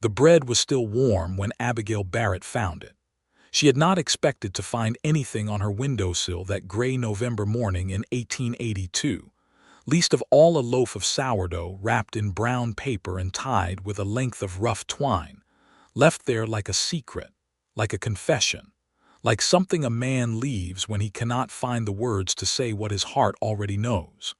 The bread was still warm when Abigail Barrett found it. She had not expected to find anything on her windowsill that gray November morning in 1882, least of all a loaf of sourdough wrapped in brown paper and tied with a length of rough twine, left there like a secret, like a confession, like something a man leaves when he cannot find the words to say what his heart already knows.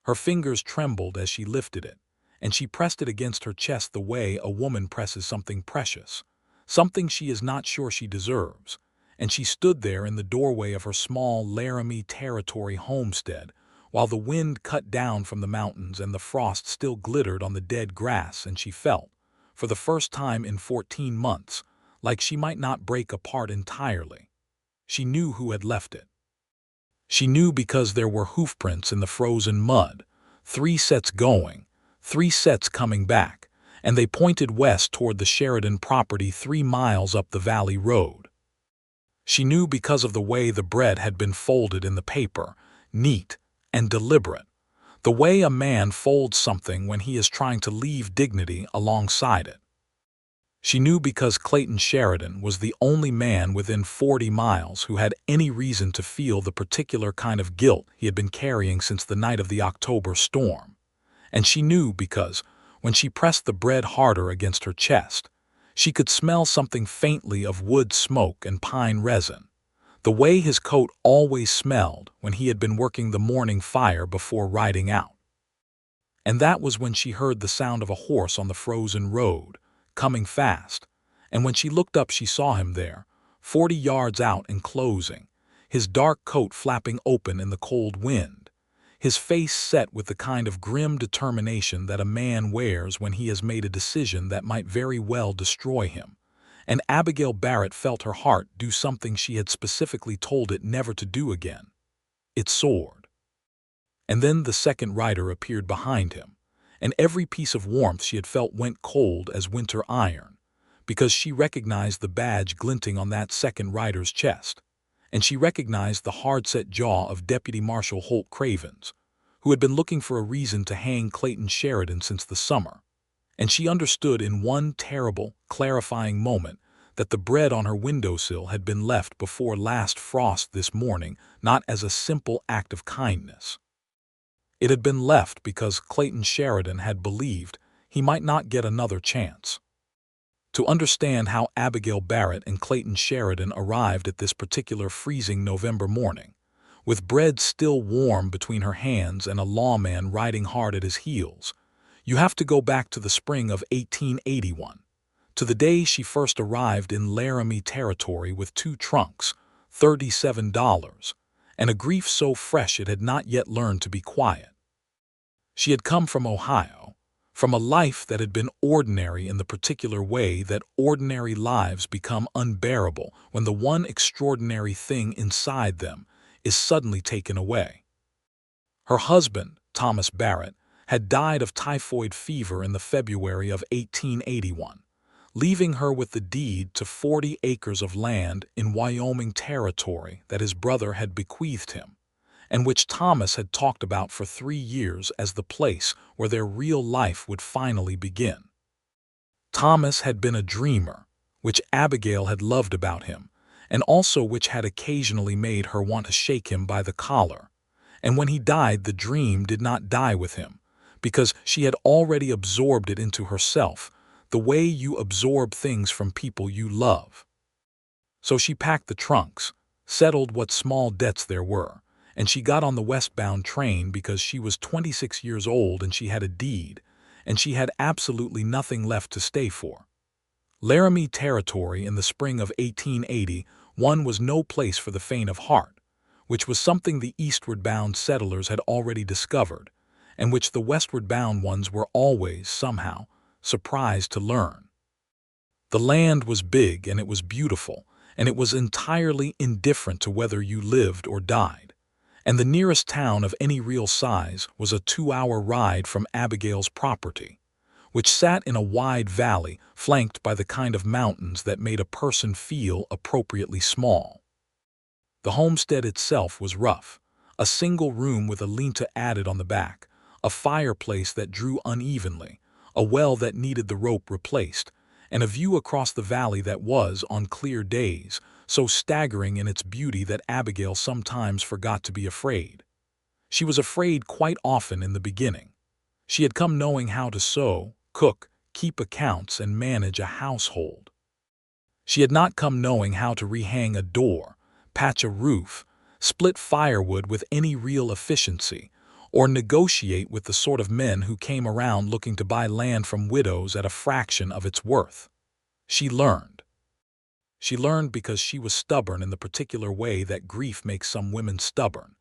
Her fingers trembled as she lifted it, and she pressed it against her chest the way a woman presses something precious, something she is not sure she deserves, and she stood there in the doorway of her small Laramie Territory homestead while the wind cut down from the mountains and the frost still glittered on the dead grass, and she felt, for the first time in 14 months, like she might not break apart entirely. She knew who had left it. She knew because there were hoofprints in the frozen mud, 3 sets going, 3 sets coming back, and they pointed west toward the Sheridan property 3 miles up the valley road. She knew because of the way the bread had been folded in the paper, neat and deliberate, the way a man folds something when he is trying to leave dignity alongside it. She knew because Clayton Sheridan was the only man within 40 miles who had any reason to feel the particular kind of guilt he had been carrying since the night of the October storm. And she knew because, when she pressed the bread harder against her chest, she could smell something faintly of wood smoke and pine resin, the way his coat always smelled when he had been working the morning fire before riding out. And that was when she heard the sound of a horse on the frozen road, coming fast, and when she looked up she saw him there, 40 yards out and closing, his dark coat flapping open in the cold wind, his face set with the kind of grim determination that a man wears when he has made a decision that might very well destroy him. And Abigail Barrett felt her heart do something she had specifically told it never to do again. It soared. And then the second rider appeared behind him, and every piece of warmth she had felt went cold as winter iron, because she recognized the badge glinting on that second rider's chest, and she recognized the hard-set jaw of Deputy Marshal Holt Cravens, who had been looking for a reason to hang Clayton Sheridan since the summer. And she understood in one terrible, clarifying moment that the bread on her windowsill had been left before last frost this morning not as a simple act of kindness. It had been left because Clayton Sheridan had believed he might not get another chance. To understand how Abigail Barrett and Clayton Sheridan arrived at this particular freezing November morning, with bread still warm between her hands and a lawman riding hard at his heels, you have to go back to the spring of 1881, to the day she first arrived in Laramie Territory with 2 trunks, $37, and a grief so fresh it had not yet learned to be quiet. She had come from Ohio, from a life that had been ordinary in the particular way that ordinary lives become unbearable when the one extraordinary thing inside them is suddenly taken away. Her husband, Thomas Barrett, had died of typhoid fever in the February of 1881, leaving her with the deed to 40 acres of land in Wyoming Territory that his brother had bequeathed him, and which Thomas had talked about for 3 years as the place where their real life would finally begin. Thomas had been a dreamer, which Abigail had loved about him, and also which had occasionally made her want to shake him by the collar. And when he died, the dream did not die with him, because she had already absorbed it into herself, the way you absorb things from people you love. So she packed the trunks, settled what small debts there were, and she got on the westbound train because she was 26 years old and she had a deed, and she had absolutely nothing left to stay for. Laramie Territory in the spring of 1881 was no place for the faint of heart, which was something the eastward-bound settlers had already discovered, and which the westward-bound ones were always, somehow, surprised to learn. The land was big and it was beautiful, and it was entirely indifferent to whether you lived or died, and the nearest town of any real size was a 2-hour ride from Abigail's property, which sat in a wide valley flanked by the kind of mountains that made a person feel appropriately small. The homestead itself was rough, a single room with a lean-to added on the back, a fireplace that drew unevenly, a well that needed the rope replaced, and a view across the valley that was, on clear days, so staggering in its beauty that Abigail sometimes forgot to be afraid. She was afraid quite often in the beginning. She had come knowing how to sew, cook, keep accounts, and manage a household. She had not come knowing how to rehang a door, patch a roof, split firewood with any real efficiency, or negotiate with the sort of men who came around looking to buy land from widows at a fraction of its worth. She learned. She learned because she was stubborn in the particular way that grief makes some women stubborn,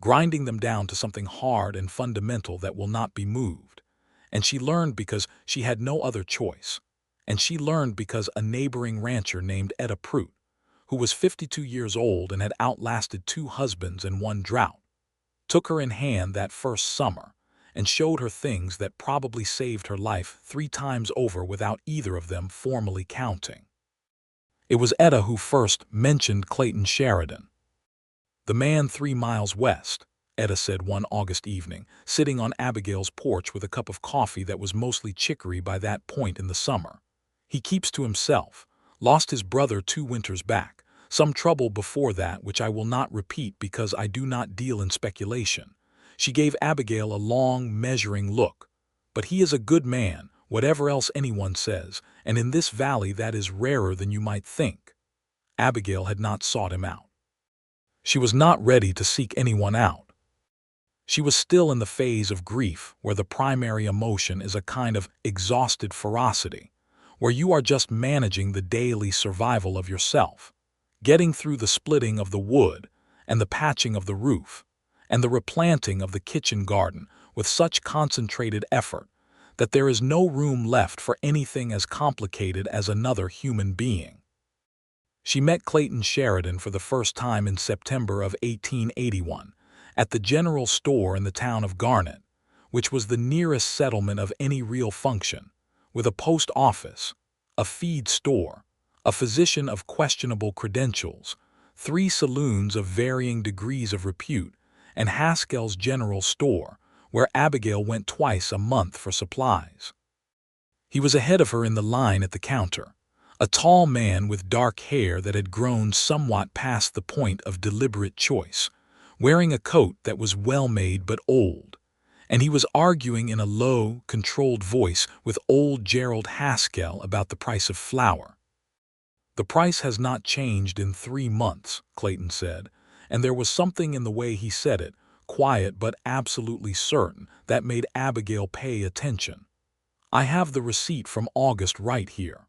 grinding them down to something hard and fundamental that will not be moved. And she learned because she had no other choice. And she learned because a neighboring rancher named Etta Prout, who was 52 years old and had outlasted 2 husbands and 1 drought, took her in hand that first summer and showed her things that probably saved her life 3 times over without either of them formally counting. It was Etta who first mentioned Clayton Sheridan. "The man 3 miles west," Etta said one August evening, sitting on Abigail's porch with a cup of coffee that was mostly chicory by that point in the summer. "He keeps to himself, lost his brother 2 winters back, some trouble before that which I will not repeat because I do not deal in speculation." She gave Abigail a long, measuring look. "But he is a good man, whatever else anyone says, and in this valley that is rarer than you might think." Abigail had not sought him out. She was not ready to seek anyone out. She was still in the phase of grief where the primary emotion is a kind of exhausted ferocity, where you are just managing the daily survival of yourself, getting through the splitting of the wood and the patching of the roof and the replanting of the kitchen garden with such concentrated effort that there is no room left for anything as complicated as another human being. She met Clayton Sheridan for the first time in September of 1881 at the general store in the town of Garnet, which was the nearest settlement of any real function, with a post office, a feed store, a physician of questionable credentials, 3 saloons of varying degrees of repute, and Haskell's general store, where Abigail went twice a month for supplies. He was ahead of her in the line at the counter, a tall man with dark hair that had grown somewhat past the point of deliberate choice, wearing a coat that was well-made but old, and he was arguing in a low, controlled voice with old Gerald Haskell about the price of flour. "The price has not changed in 3 months," Clayton said, and there was something in the way he said it, quiet but absolutely certain, that made Abigail pay attention. "I have the receipt from August right here."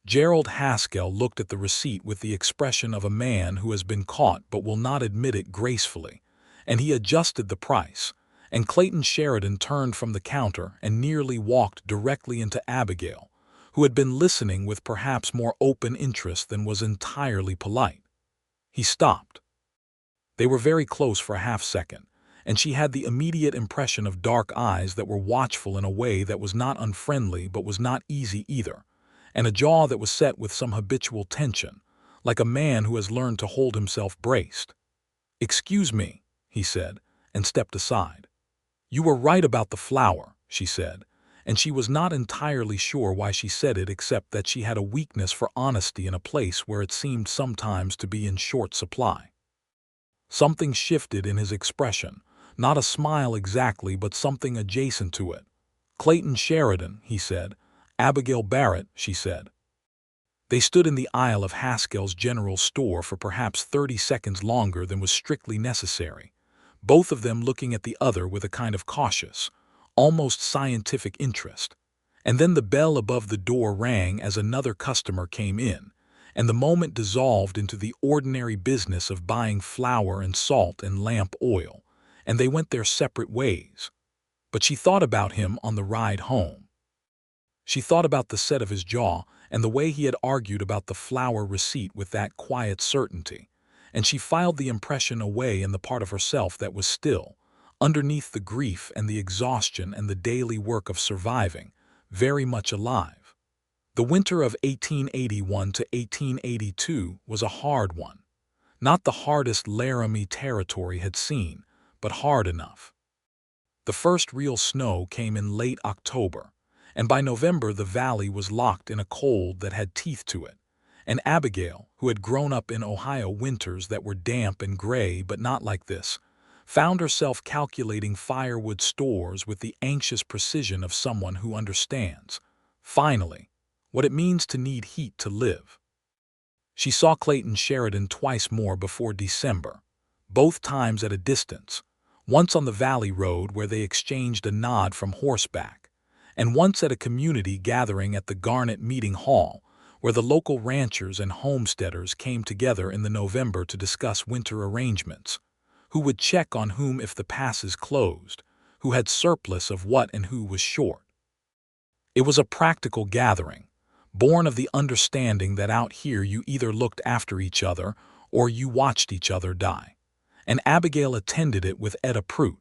Gerald Haskell looked at the receipt with the expression of a man who has been caught but will not admit it gracefully, and he adjusted the price, and Clayton Sheridan turned from the counter and nearly walked directly into Abigail, who had been listening with perhaps more open interest than was entirely polite. He stopped. They were very close for a half-second, and she had the immediate impression of dark eyes that were watchful in a way that was not unfriendly but was not easy either, and a jaw that was set with some habitual tension, like a man who has learned to hold himself braced. "Excuse me," he said, and stepped aside. "You were right about the flour," she said, and she was not entirely sure why she said it except that she had a weakness for honesty in a place where it seemed sometimes to be in short supply. Something shifted in his expression, not a smile exactly but something adjacent to it. "Clayton Sheridan," he said. "Abigail Barrett," she said. They stood in the aisle of Haskell's general store for perhaps 30 seconds longer than was strictly necessary, both of them looking at the other with a kind of cautious, almost scientific interest. And then the bell above the door rang as another customer came in, and the moment dissolved into the ordinary business of buying flour and salt and lamp oil, and they went their separate ways. But she thought about him on the ride home. She thought about the set of his jaw and the way he had argued about the flour receipt with that quiet certainty, and she filed the impression away in the part of herself that was still, underneath the grief and the exhaustion and the daily work of surviving, very much alive. The winter of 1881 to 1882 was a hard one. Not the hardest Laramie territory had seen, but hard enough. The first real snow came in late October, and by November the valley was locked in a cold that had teeth to it. And Abigail, who had grown up in Ohio winters that were damp and gray but not like this, found herself calculating firewood stores with the anxious precision of someone who understands, finally, what it means to need heat to live. She saw Clayton Sheridan twice more before December, both times at a distance, once on the valley road where they exchanged a nod from horseback, and once at a community gathering at the Garnet Meeting Hall, where the local ranchers and homesteaders came together in the November to discuss winter arrangements, who would check on whom if the passes closed, who had surplus of what and who was short. It was a practical gathering, born of the understanding that out here you either looked after each other or you watched each other die. And Abigail attended it with Etta Pruitt,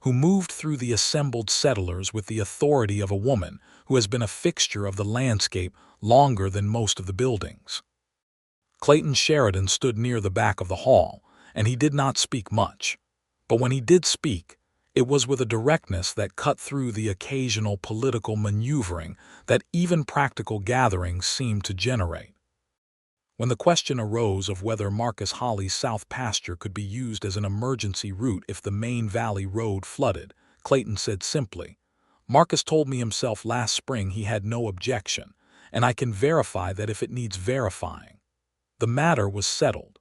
who moved through the assembled settlers with the authority of a woman who has been a fixture of the landscape longer than most of the buildings. Clayton Sheridan stood near the back of the hall, and he did not speak much. But when he did speak, it was with a directness that cut through the occasional political maneuvering that even practical gatherings seemed to generate. When the question arose of whether Marcus Holly's south pasture could be used as an emergency route if the main valley road flooded, Clayton said simply, "Marcus told me himself last spring he had no objection, and I can verify that if it needs verifying." The matter was settled.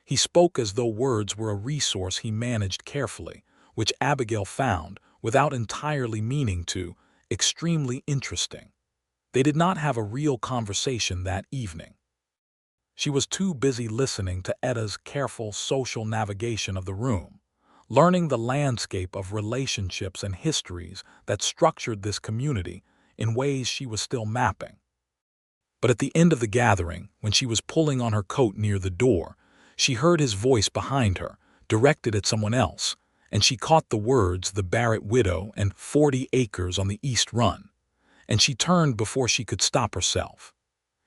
He spoke as though words were a resource he managed carefully, which Abigail found, without entirely meaning to, extremely interesting. They did not have a real conversation that evening. She was too busy listening to Etta's careful social navigation of the room, learning the landscape of relationships and histories that structured this community in ways she was still mapping. But at the end of the gathering, when she was pulling on her coat near the door, she heard his voice behind her, directed at someone else, and she caught the words "the Barrett widow" and "40 acres on the East Run," and she turned before she could stop herself.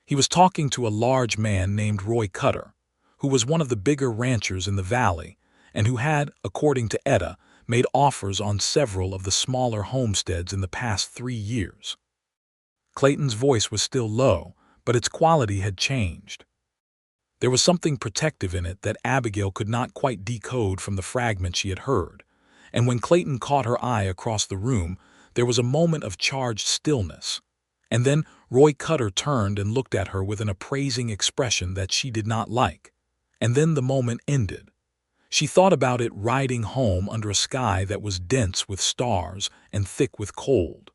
He was talking to a large man named Roy Cutter, who was one of the bigger ranchers in the valley and who had, according to Etta, made offers on several of the smaller homesteads in the past 3 years. Clayton's voice was still low, but its quality had changed. There was something protective in it that Abigail could not quite decode from the fragment she had heard, and when Clayton caught her eye across the room, there was a moment of charged stillness. And then Roy Cutter turned and looked at her with an appraising expression that she did not like. And then the moment ended. She thought about it riding home under a sky that was dense with stars and thick with cold.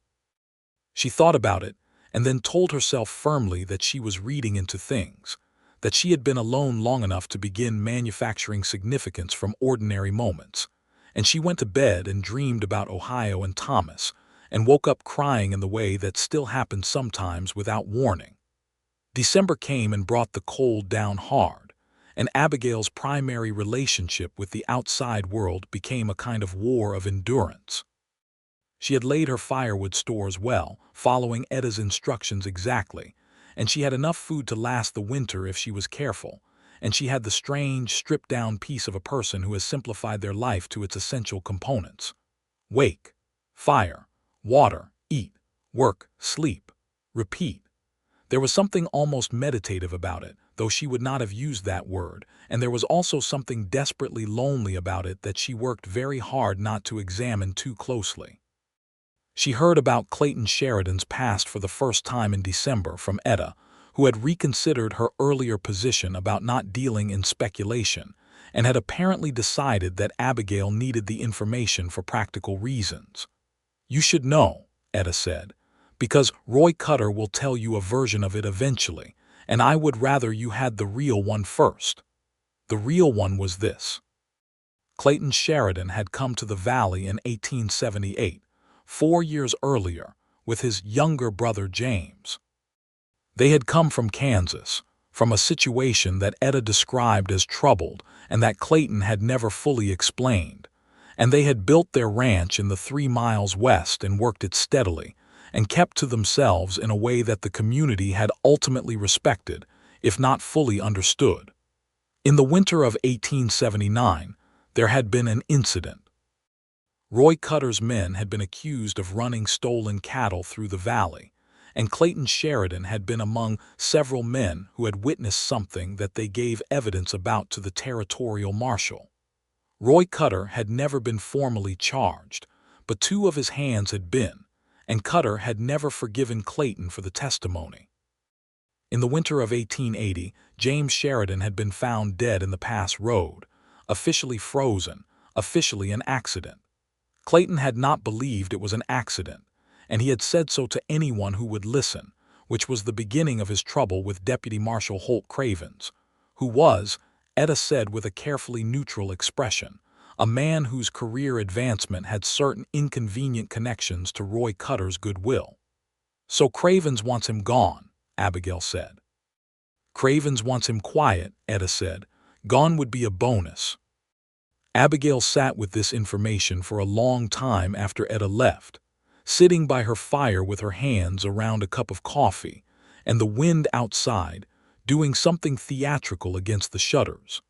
She thought about it and then told herself firmly that she was reading into things, that she had been alone long enough to begin manufacturing significance from ordinary moments. And she went to bed and dreamed about Ohio and Thomas, and woke up crying in the way that still happens sometimes without warning. December came and brought the cold down hard, and Abigail's primary relationship with the outside world became a kind of war of endurance. She had laid her firewood stores well, following Etta's instructions exactly, and she had enough food to last the winter if she was careful, and she had the strange, stripped-down piece of a person who has simplified their life to its essential components: wake, fire, water, eat, work, sleep, repeat. There was something almost meditative about it, though she would not have used that word, and there was also something desperately lonely about it that she worked very hard not to examine too closely. She heard about Clayton Sheridan's past for the first time in December from Etta, who had reconsidered her earlier position about not dealing in speculation, and had apparently decided that Abigail needed the information for practical reasons. "You should know," Etta said, "because Roy Cutter will tell you a version of it eventually, and I would rather you had the real one first." The real one was this. Clayton Sheridan had come to the valley in 1878, 4 years earlier, with his younger brother James. They had come from Kansas, from a situation that Etta described as troubled and that Clayton had never fully explained, and they had built their ranch in the 3 miles west and worked it steadily, and kept to themselves in a way that the community had ultimately respected, if not fully understood. In the winter of 1879, there had been an incident. Roy Cutter's men had been accused of running stolen cattle through the valley, and Clayton Sheridan had been among several men who had witnessed something that they gave evidence about to the territorial marshal. Roy Cutter had never been formally charged, but two of his hands had been, and Cutter had never forgiven Clayton for the testimony. In the winter of 1880, James Sheridan had been found dead in the pass road, officially frozen, officially an accident. Clayton had not believed it was an accident, and he had said so to anyone who would listen, which was the beginning of his trouble with Deputy Marshal Holt Cravens, who was, Etta said with a carefully neutral expression, a man whose career advancement had certain inconvenient connections to Roy Cutter's goodwill. "So Cravens wants him gone," Abigail said. "Cravens wants him quiet," Etta said. "Gone would be a bonus." Abigail sat with this information for a long time after Etta left, sitting by her fire with her hands around a cup of coffee and the wind outside, doing something theatrical against the shutters.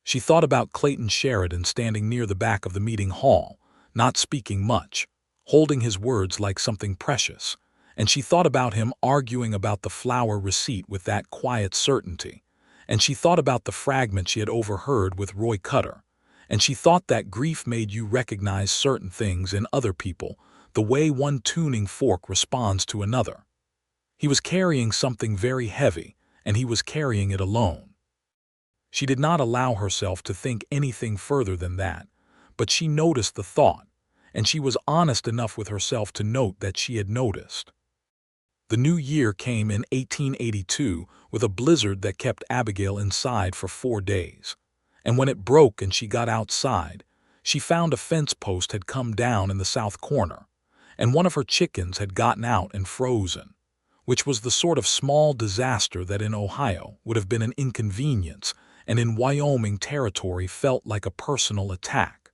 She thought about Clayton Sheridan standing near the back of the meeting hall, not speaking much, holding his words like something precious, and she thought about him arguing about the flour receipt with that quiet certainty, and she thought about the fragment she had overheard with Roy Cutter, and she thought that grief made you recognize certain things in other people, the way one tuning fork responds to another. He was carrying something very heavy, and he was carrying it alone. She did not allow herself to think anything further than that, but she noticed the thought, and she was honest enough with herself to note that she had noticed. The new year came in 1882 with a blizzard that kept Abigail inside for 4 days. And when it broke and she got outside, she found a fence post had come down in the south corner, and one of her chickens had gotten out and frozen, which was the sort of small disaster that in Ohio would have been an inconvenience and in Wyoming territory felt like a personal attack.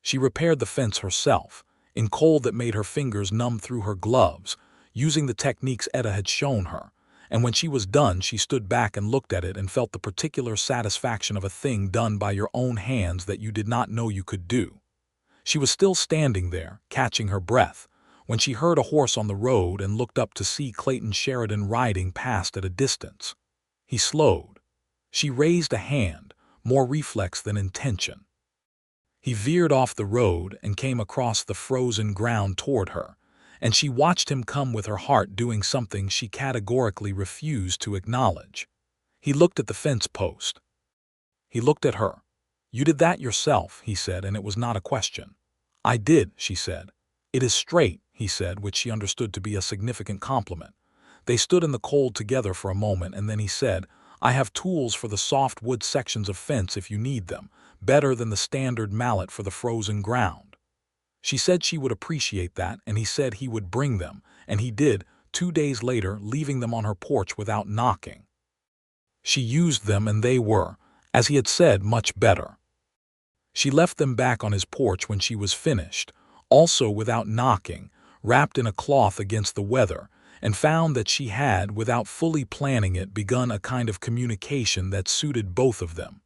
She repaired the fence herself, in cold that made her fingers numb through her gloves, using the techniques Etta had shown her, and when she was done she stood back and looked at it and felt the particular satisfaction of a thing done by your own hands that you did not know you could do. She was still standing there, catching her breath, when she heard a horse on the road and looked up to see Clayton Sheridan riding past at a distance. He slowed. She raised a hand, more reflex than intention. He veered off the road and came across the frozen ground toward her, and she watched him come with her heart doing something she categorically refused to acknowledge. He looked at the fence post. He looked at her. "You did that yourself," he said, and it was not a question. "I did," she said. "It is straight," he said, which she understood to be a significant compliment. They stood in the cold together for a moment, and then he said, "I have tools for the soft wood sections of fence if you need them, better than the standard mallet for the frozen ground." She said she would appreciate that, and he said he would bring them, and he did, 2 days later, leaving them on her porch without knocking. She used them, and they were, as he had said, much better. She left them back on his porch when she was finished, also without knocking, wrapped in a cloth against the weather, and found that she had, without fully planning it, begun a kind of communication that suited both of them.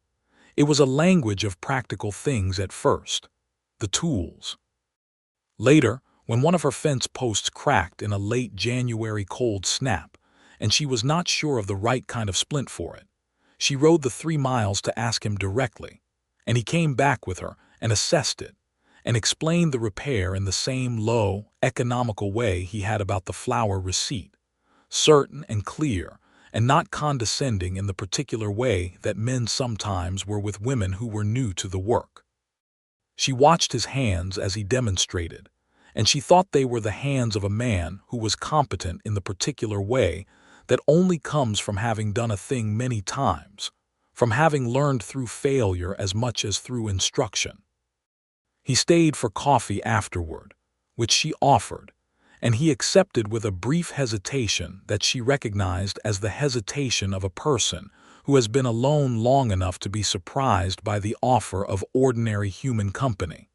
It was a language of practical things at first. The tools. Later, when one of her fence posts cracked in a late January cold snap, and she was not sure of the right kind of splint for it, she rode the 3 miles to ask him directly, and he came back with her and assessed it, and explained the repair in the same low, economical way he had about the flour receipt, certain and clear, and not condescending in the particular way that men sometimes were with women who were new to the work. She watched his hands as he demonstrated, and she thought they were the hands of a man who was competent in the particular way that only comes from having done a thing many times, from having learned through failure as much as through instruction. He stayed for coffee afterward, which she offered, and he accepted with a brief hesitation that she recognized as the hesitation of a person who has been alone long enough to be surprised by the offer of ordinary human company.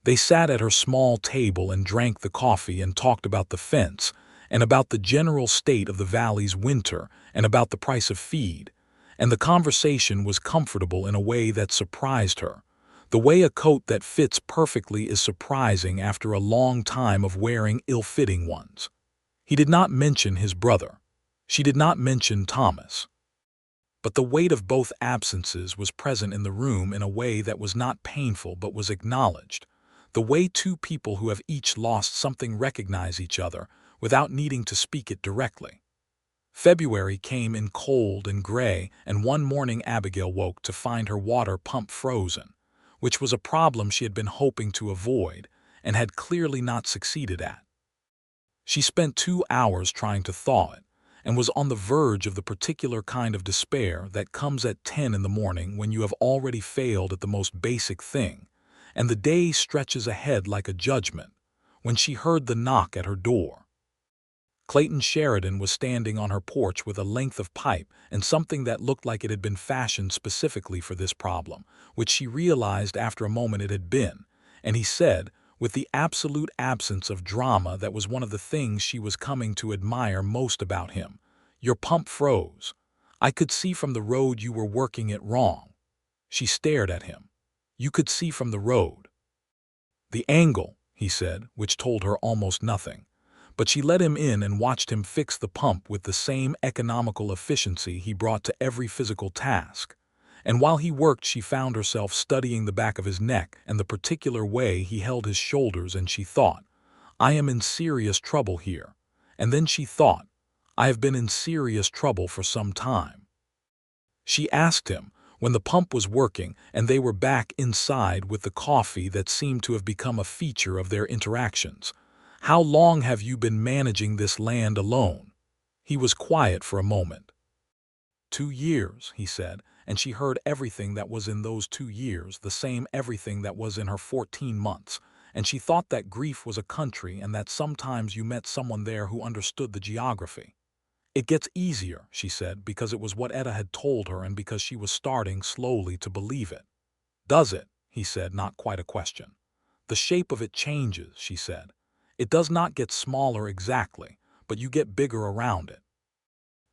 They sat at her small table and drank the coffee and talked about the fence and about the general state of the valley's winter and about the price of feed, and the conversation was comfortable in a way that surprised her, The way a coat that fits perfectly is surprising after a long time of wearing ill-fitting ones. He did not mention his brother. She did not mention Thomas. But the weight of both absences was present in the room in a way that was not painful but was acknowledged. The way two people who have each lost something recognize each other without needing to speak it directly. February came in cold and gray, and one morning Abigail woke to find her water pump frozen, which was a problem she had been hoping to avoid and had clearly not succeeded at. She spent 2 hours trying to thaw it, and was on the verge of the particular kind of despair that comes at 10 in the morning when you have already failed at the most basic thing, and the day stretches ahead like a judgment, when she heard the knock at her door. Clayton Sheridan was standing on her porch with a length of pipe and something that looked like it had been fashioned specifically for this problem, which she realized after a moment it had been, and he said, with the absolute absence of drama that was one of the things she was coming to admire most about him, "Your pump froze. I could see from the road you were working it wrong." She stared at him. "You could see from the road." "The angle," he said, which told her almost nothing. But she let him in and watched him fix the pump with the same economical efficiency he brought to every physical task. And while he worked, she found herself studying the back of his neck and the particular way he held his shoulders, and she thought, "I am in serious trouble here." And then she thought, "I have been in serious trouble for some time." She asked him, when the pump was working and they were back inside with the coffee that seemed to have become a feature of their interactions, "How long have you been managing this land alone?" He was quiet for a moment. 2 years, he said, and she heard everything that was in those 2 years, the same everything that was in her 14 months, and she thought that grief was a country and that sometimes you met someone there who understood the geography. "It gets easier," she said, because it was what Etta had told her and because she was starting slowly to believe it. "Does it?" he said, not quite a question. "The shape of it changes," she said. "It does not get smaller exactly, but you get bigger around it."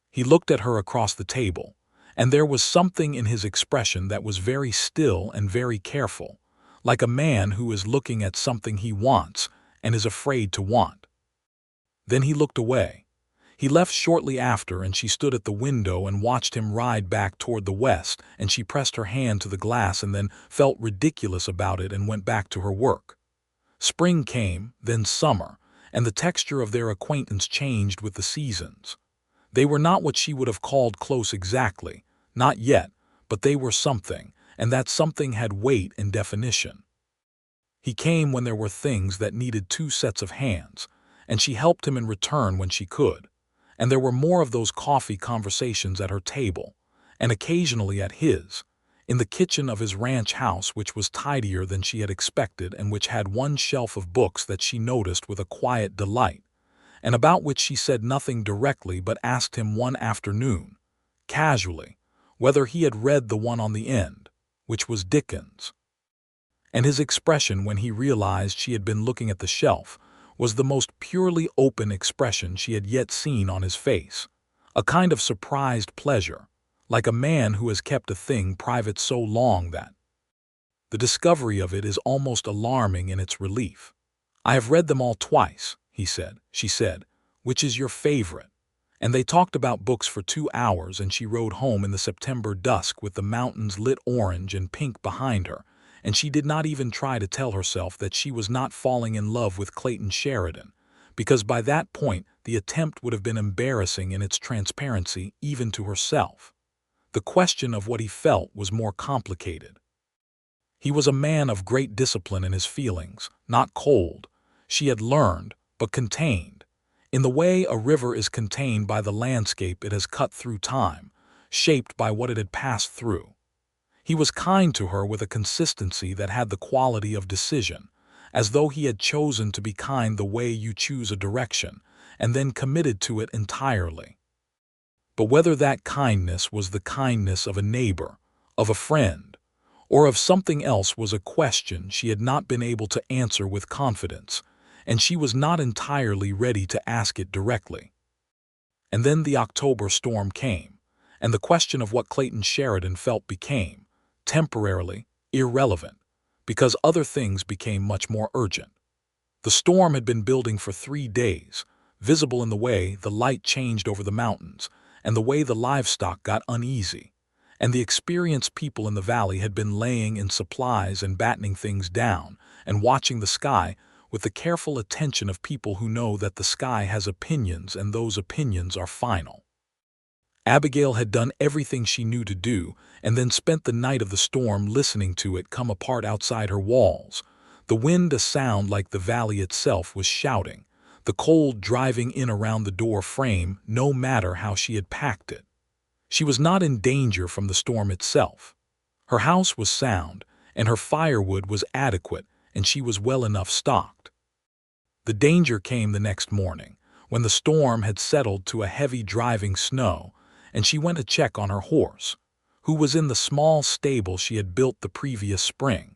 He looked at her across the table, and there was something in his expression that was very still and very careful, like a man who is looking at something he wants and is afraid to want. Then he looked away. He left shortly after, and she stood at the window and watched him ride back toward the west, and she pressed her hand to the glass and then felt ridiculous about it and went back to her work. Spring came, then summer, and the texture of their acquaintance changed with the seasons. They were not what she would have called close exactly, not yet, but they were something, and that something had weight and definition. He came when there were things that needed 2 sets of hands, and she helped him in return when she could, and there were more of those coffee conversations at her table, and occasionally at his, in the kitchen of his ranch house, which was tidier than she had expected and which had one shelf of books that she noticed with a quiet delight, and about which she said nothing directly but asked him one afternoon, casually, whether he had read the one on the end, which was Dickens. And his expression when he realized she had been looking at the shelf was the most purely open expression she had yet seen on his face, a kind of surprised pleasure, like a man who has kept a thing private so long that the discovery of it is almost alarming in its relief. "I have read them all twice," he said. She said, "Which is your favorite?" And they talked about books for 2 hours, and she rode home in the September dusk with the mountains lit orange and pink behind her, and she did not even try to tell herself that she was not falling in love with Clayton Sheridan, because by that point the attempt would have been embarrassing in its transparency even to herself. The question of what he felt was more complicated. He was a man of great discipline in his feelings, not cold, she had learned, but contained, in the way a river is contained by the landscape it has cut through time, shaped by what it had passed through. He was kind to her with a consistency that had the quality of decision, as though he had chosen to be kind the way you choose a direction, and then committed to it entirely. But whether that kindness was the kindness of a neighbor, of a friend, or of something else was a question she had not been able to answer with confidence, and she was not entirely ready to ask it directly. And then the October storm came, and the question of what Clayton Sheridan felt became, temporarily, irrelevant, because other things became much more urgent. The storm had been building for 3 days. Visible in the way the light changed over the mountains, and the way the livestock got uneasy. And the experienced people in the valley had been laying in supplies and battening things down, and watching the sky with the careful attention of people who know that the sky has opinions and those opinions are final. Abigail had done everything she knew to do, and then spent the night of the storm listening to it come apart outside her walls. The wind, a sound like the valley itself, was shouting, the cold driving in around the door frame, no matter how she had packed it. She was not in danger from the storm itself. Her house was sound, and her firewood was adequate, and she was well enough stocked. The danger came the next morning, when the storm had settled to a heavy driving snow, and she went to check on her horse, who was in the small stable she had built the previous spring,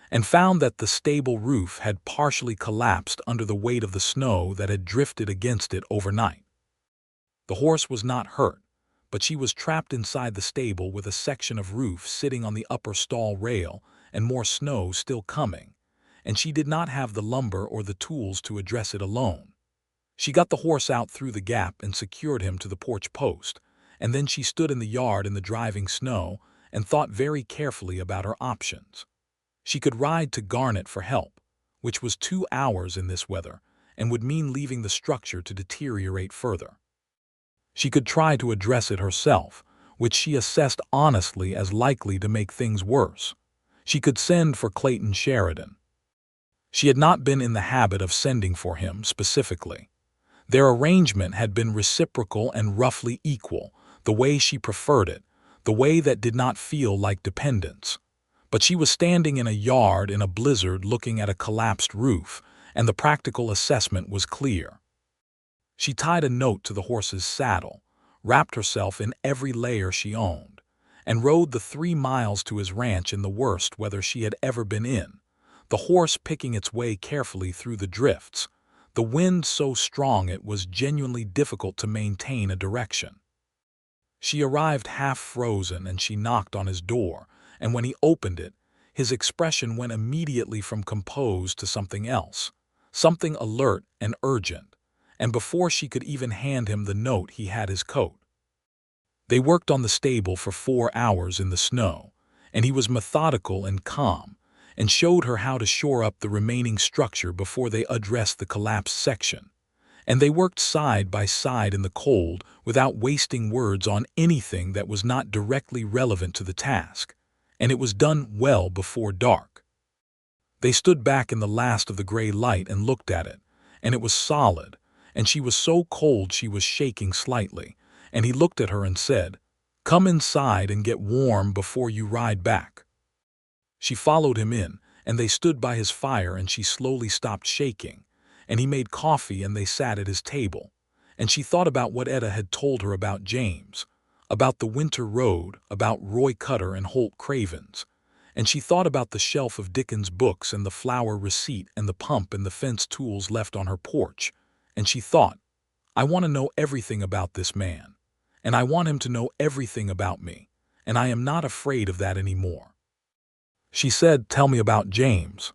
and found that the stable roof had partially collapsed under the weight of the snow that had drifted against it overnight. The horse was not hurt, but she was trapped inside the stable with a section of roof sitting on the upper stall rail and more snow still coming, and she did not have the lumber or the tools to address it alone. She got the horse out through the gap and secured him to the porch post, and then she stood in the yard in the driving snow and thought very carefully about her options. She could ride to Garnet for help, which was 2 hours in this weather, and would mean leaving the structure to deteriorate further. She could try to address it herself, which she assessed honestly as likely to make things worse. She could send for Clayton Sheridan. She had not been in the habit of sending for him specifically. Their arrangement had been reciprocal and roughly equal, the way she preferred it, the way that did not feel like dependence. But she was standing in a yard in a blizzard looking at a collapsed roof, and the practical assessment was clear. She tied a note to the horse's saddle, wrapped herself in every layer she owned, and rode the 3 miles to his ranch in the worst weather she had ever been in, the horse picking its way carefully through the drifts, the wind so strong it was genuinely difficult to maintain a direction. She arrived half frozen, and she knocked on his door, and when he opened it, his expression went immediately from composed to something else, something alert and urgent, and before she could even hand him the note he had his coat. They worked on the stable for 4 hours in the snow, and he was methodical and calm, and showed her how to shore up the remaining structure before they addressed the collapsed section. And they worked side by side in the cold without wasting words on anything that was not directly relevant to the task, and it was done well before dark. They stood back in the last of the gray light and looked at it, and it was solid, and she was so cold she was shaking slightly, and he looked at her and said, "Come inside and get warm before you ride back." She followed him in, and they stood by his fire, and she slowly stopped shaking, and he made coffee and they sat at his table, and she thought about what Etta had told her about James, about the winter road, about Roy Cutter and Holt Cravens, and she thought about the shelf of Dickens books and the flour receipt and the pump and the fence tools left on her porch, and she thought, I want to know everything about this man, and I want him to know everything about me, and I am not afraid of that anymore. She said, "Tell me about James."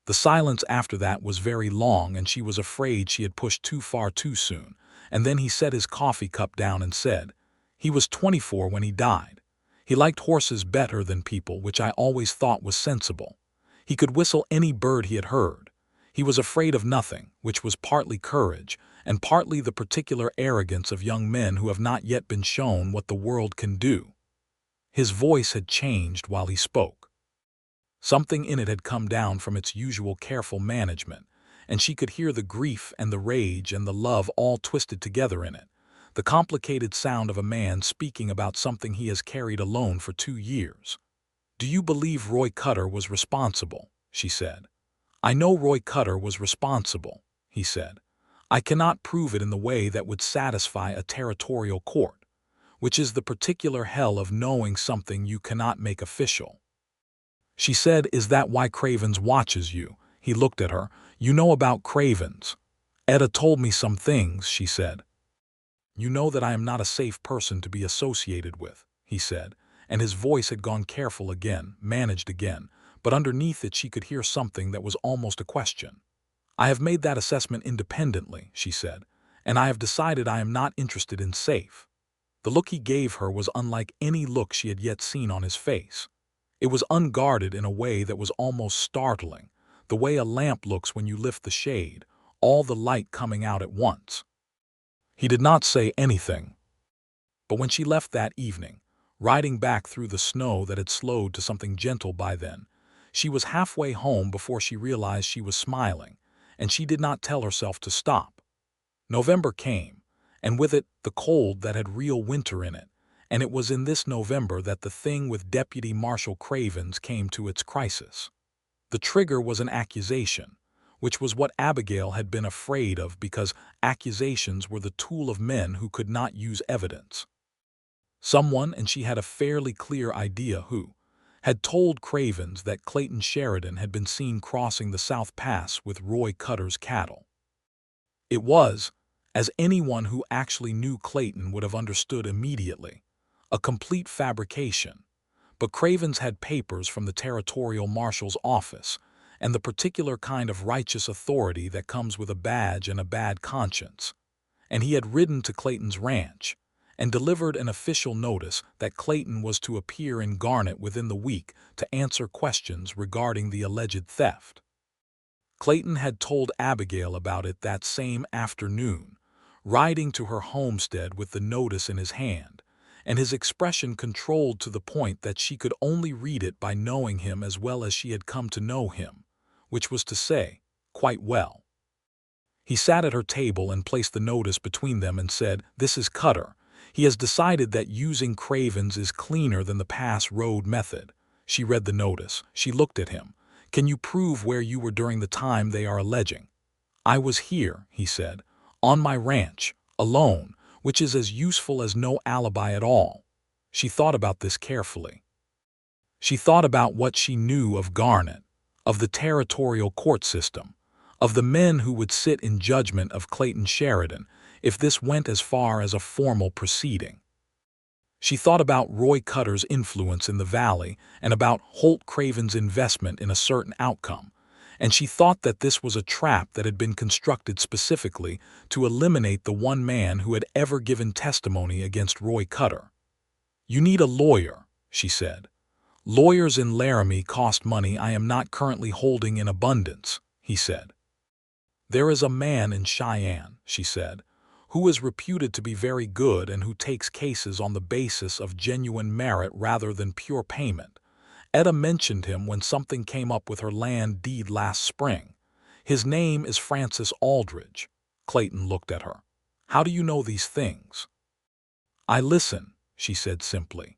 The silence after that was very long, and she was afraid she had pushed too far too soon, and then he set his coffee cup down and said, "He was 24 when he died. He liked horses better than people, which I always thought was sensible. He could whistle any bird he had heard. He was afraid of nothing, which was partly courage, and partly the particular arrogance of young men who have not yet been shown what the world can do." His voice had changed while he spoke. Something in it had come down from its usual careful management, and she could hear the grief and the rage and the love all twisted together in it, the complicated sound of a man speaking about something he has carried alone for 2 years. "Do you believe Roy Cutter was responsible?" she said. "I know Roy Cutter was responsible," he said. "I cannot prove it in the way that would satisfy a territorial court, which is the particular hell of knowing something you cannot make official." She said, "Is that why Cravens watches you?" He looked at her. "You know about Cravens." "Etta told me some things," she said. "You know that I am not a safe person to be associated with," he said, and his voice had gone careful again, managed again, but underneath it she could hear something that was almost a question. "I have made that assessment independently," she said, "and I have decided I am not interested in safe." The look he gave her was unlike any look she had yet seen on his face. It was unguarded in a way that was almost startling, the way a lamp looks when you lift the shade, all the light coming out at once. He did not say anything. But when she left that evening, riding back through the snow that had slowed to something gentle by then, she was halfway home before she realized she was smiling, and she did not tell herself to stop. November came, and with it the cold that had real winter in it, and it was in this November that the thing with Deputy Marshal Cravens came to its crisis. The trigger was an accusation, which was what Abigail had been afraid of because accusations were the tool of men who could not use evidence. Someone, and she had a fairly clear idea who, had told Cravens that Clayton Sheridan had been seen crossing the South Pass with Roy Cutter's cattle. It was, as anyone who actually knew Clayton would have understood immediately, a complete fabrication, but Cravens had papers from the territorial marshal's office and the particular kind of righteous authority that comes with a badge and a bad conscience, and he had ridden to Clayton's ranch and delivered an official notice that Clayton was to appear in Garnet within the week to answer questions regarding the alleged theft. Clayton had told Abigail about it that same afternoon, riding to her homestead with the notice in his hand, and his expression controlled to the point that she could only read it by knowing him as well as she had come to know him, which was to say, quite well. He sat at her table and placed the notice between them and said, "This is Cutter. He has decided that using Cravens is cleaner than the pass road method." She read the notice. She looked at him. "Can you prove where you were during the time they are alleging?" "I was here," he said, "on my ranch, alone, which is as useful as no alibi at all." She thought about this carefully. She thought about what she knew of Garnet, of the territorial court system, of the men who would sit in judgment of Clayton Sheridan if this went as far as a formal proceeding. She thought about Roy Cutter's influence in the valley and about Holt Craven's investment in a certain outcome, and she thought that this was a trap that had been constructed specifically to eliminate the one man who had ever given testimony against Roy Cutter. "You need a lawyer," she said. "Lawyers in Laramie cost money I am not currently holding in abundance," he said. "There is a man in Cheyenne," she said, "who is reputed to be very good and who takes cases on the basis of genuine merit rather than pure payment. Etta mentioned him when something came up with her land deed last spring. His name is Francis Aldridge." Clayton looked at her. "How do you know these things?" "I listen," she said simply.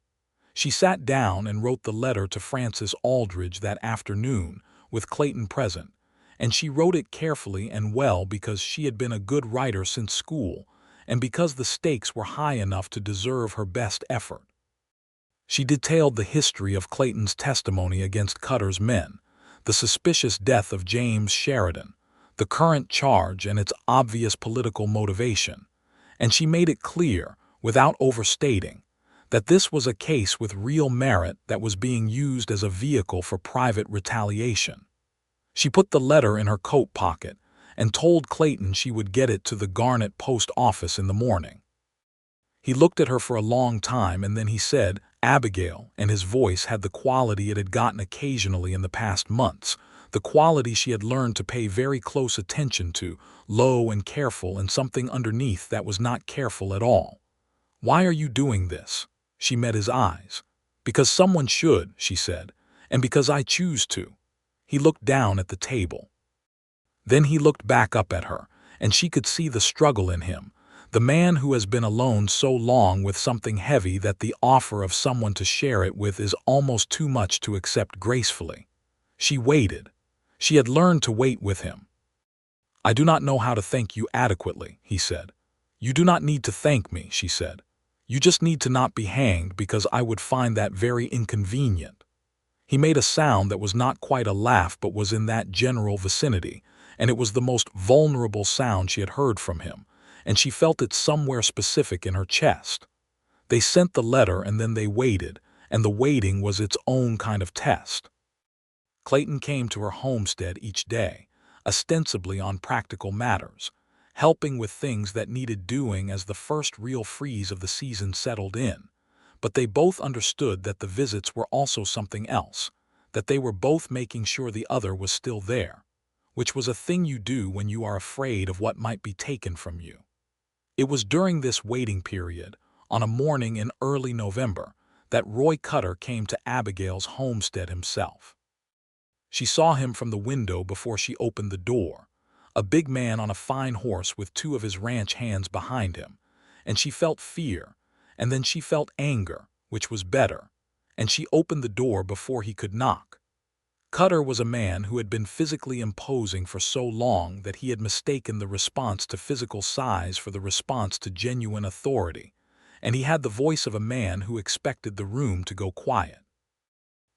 She sat down and wrote the letter to Francis Aldridge that afternoon, with Clayton present, and she wrote it carefully and well because she had been a good writer since school, and because the stakes were high enough to deserve her best effort. She detailed the history of Clayton's testimony against Cutter's men, the suspicious death of James Sheridan, the current charge and its obvious political motivation, and she made it clear, without overstating, that this was a case with real merit that was being used as a vehicle for private retaliation. She put the letter in her coat pocket and told Clayton she would get it to the Garnet post office in the morning. He looked at her for a long time and then he said, "Abigail," and his voice had the quality it had gotten occasionally in the past months, the quality she had learned to pay very close attention to, low and careful, and something underneath that was not careful at all. "Why are you doing this?" She met his eyes. "Because someone should," she said, "and because I choose to." He looked down at the table. Then he looked back up at her, and she could see the struggle in him, the man who has been alone so long with something heavy that the offer of someone to share it with is almost too much to accept gracefully. She waited. She had learned to wait with him. "I do not know how to thank you adequately," he said. "You do not need to thank me," she said. "You just need to not be hanged because I would find that very inconvenient." He made a sound that was not quite a laugh but was in that general vicinity, and it was the most vulnerable sound she had heard from him, and she felt it somewhere specific in her chest. They sent the letter and then they waited, and the waiting was its own kind of test. Clayton came to her homestead each day, ostensibly on practical matters, helping with things that needed doing as the first real freeze of the season settled in. But they both understood that the visits were also something else, that they were both making sure the other was still there, which was a thing you do when you are afraid of what might be taken from you. It was during this waiting period, on a morning in early November, that Roy Cutter came to Abigail's homestead himself. She saw him from the window before she opened the door, a big man on a fine horse with two of his ranch hands behind him, and she felt fear, and then she felt anger, which was better, and she opened the door before he could knock. Cutter was a man who had been physically imposing for so long that he had mistaken the response to physical size for the response to genuine authority, and he had the voice of a man who expected the room to go quiet.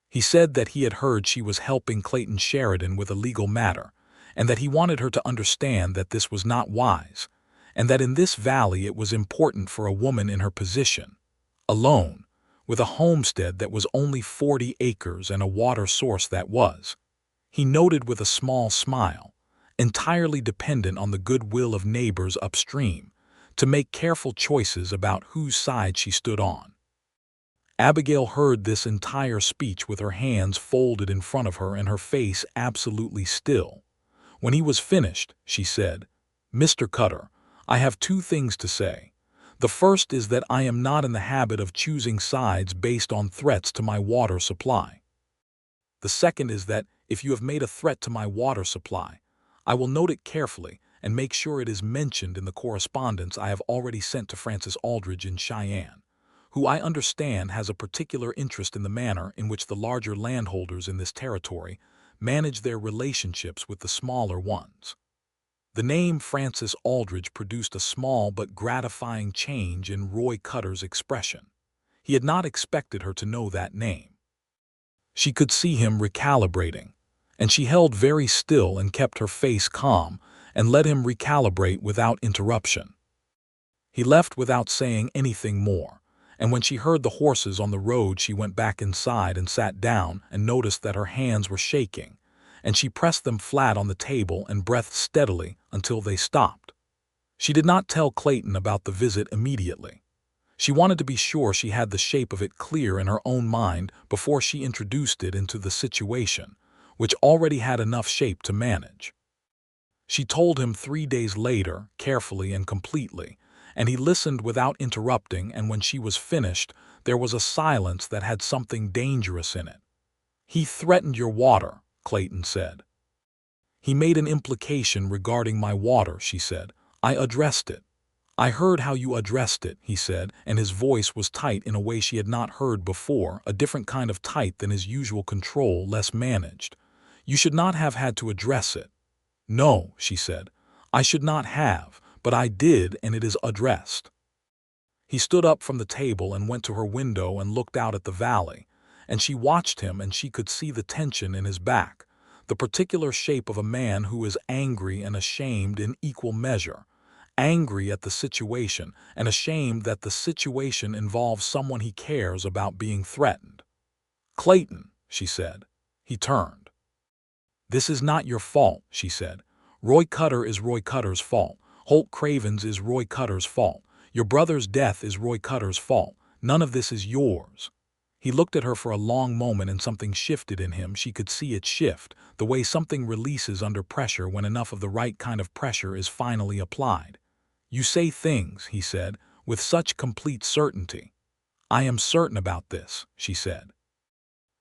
He said that he had heard she was helping Clayton Sheridan with a legal matter, and that he wanted her to understand that this was not wise, and that in this valley it was important for a woman in her position, alone, with a homestead that was only 40 acres and a water source that was, he noted with a small smile, entirely dependent on the goodwill of neighbors upstream, to make careful choices about whose side she stood on. Abigail heard this entire speech with her hands folded in front of her and her face absolutely still. When he was finished, she said, "Mr. Cutter, I have two things to say. The first is that I am not in the habit of choosing sides based on threats to my water supply. The second is that if you have made a threat to my water supply, I will note it carefully and make sure it is mentioned in the correspondence I have already sent to Francis Aldridge in Cheyenne, who I understand has a particular interest in the manner in which the larger landholders in this territory manage their relationships with the smaller ones." The name Francis Aldridge produced a small but gratifying change in Roy Cutter's expression. He had not expected her to know that name. She could see him recalibrating, and she held very still and kept her face calm and let him recalibrate without interruption. He left without saying anything more, and when she heard the horses on the road she went back inside and sat down and noticed that her hands were shaking, and she pressed them flat on the table and breathed steadily until they stopped. She did not tell Clayton about the visit immediately. She wanted to be sure she had the shape of it clear in her own mind before she introduced it into the situation, which already had enough shape to manage. She told him 3 days later, carefully and completely, and he listened without interrupting, and when she was finished, there was a silence that had something dangerous in it. "He threatened your water," Clayton said. "He made an implication regarding my water," she said. "I addressed it." "I heard how you addressed it," he said, and his voice was tight in a way she had not heard before, a different kind of tight than his usual control, less managed. "You should not have had to address it." "No," she said, "I should not have, but I did, and it is addressed." He stood up from the table and went to her window and looked out at the valley, and she watched him, and she could see the tension in his back, the particular shape of a man who is angry and ashamed in equal measure, angry at the situation and ashamed that the situation involves someone he cares about being threatened. "Clayton," she said. He turned. "This is not your fault," she said. "Roy Cutter is Roy Cutter's fault. Holt Cravens is Roy Cutter's fault. Your brother's death is Roy Cutter's fault. None of this is yours." He looked at her for a long moment, and something shifted in him. She could see it shift, the way something releases under pressure when enough of the right kind of pressure is finally applied. "You say things," he said, "with such complete certainty." "I am certain about this," she said.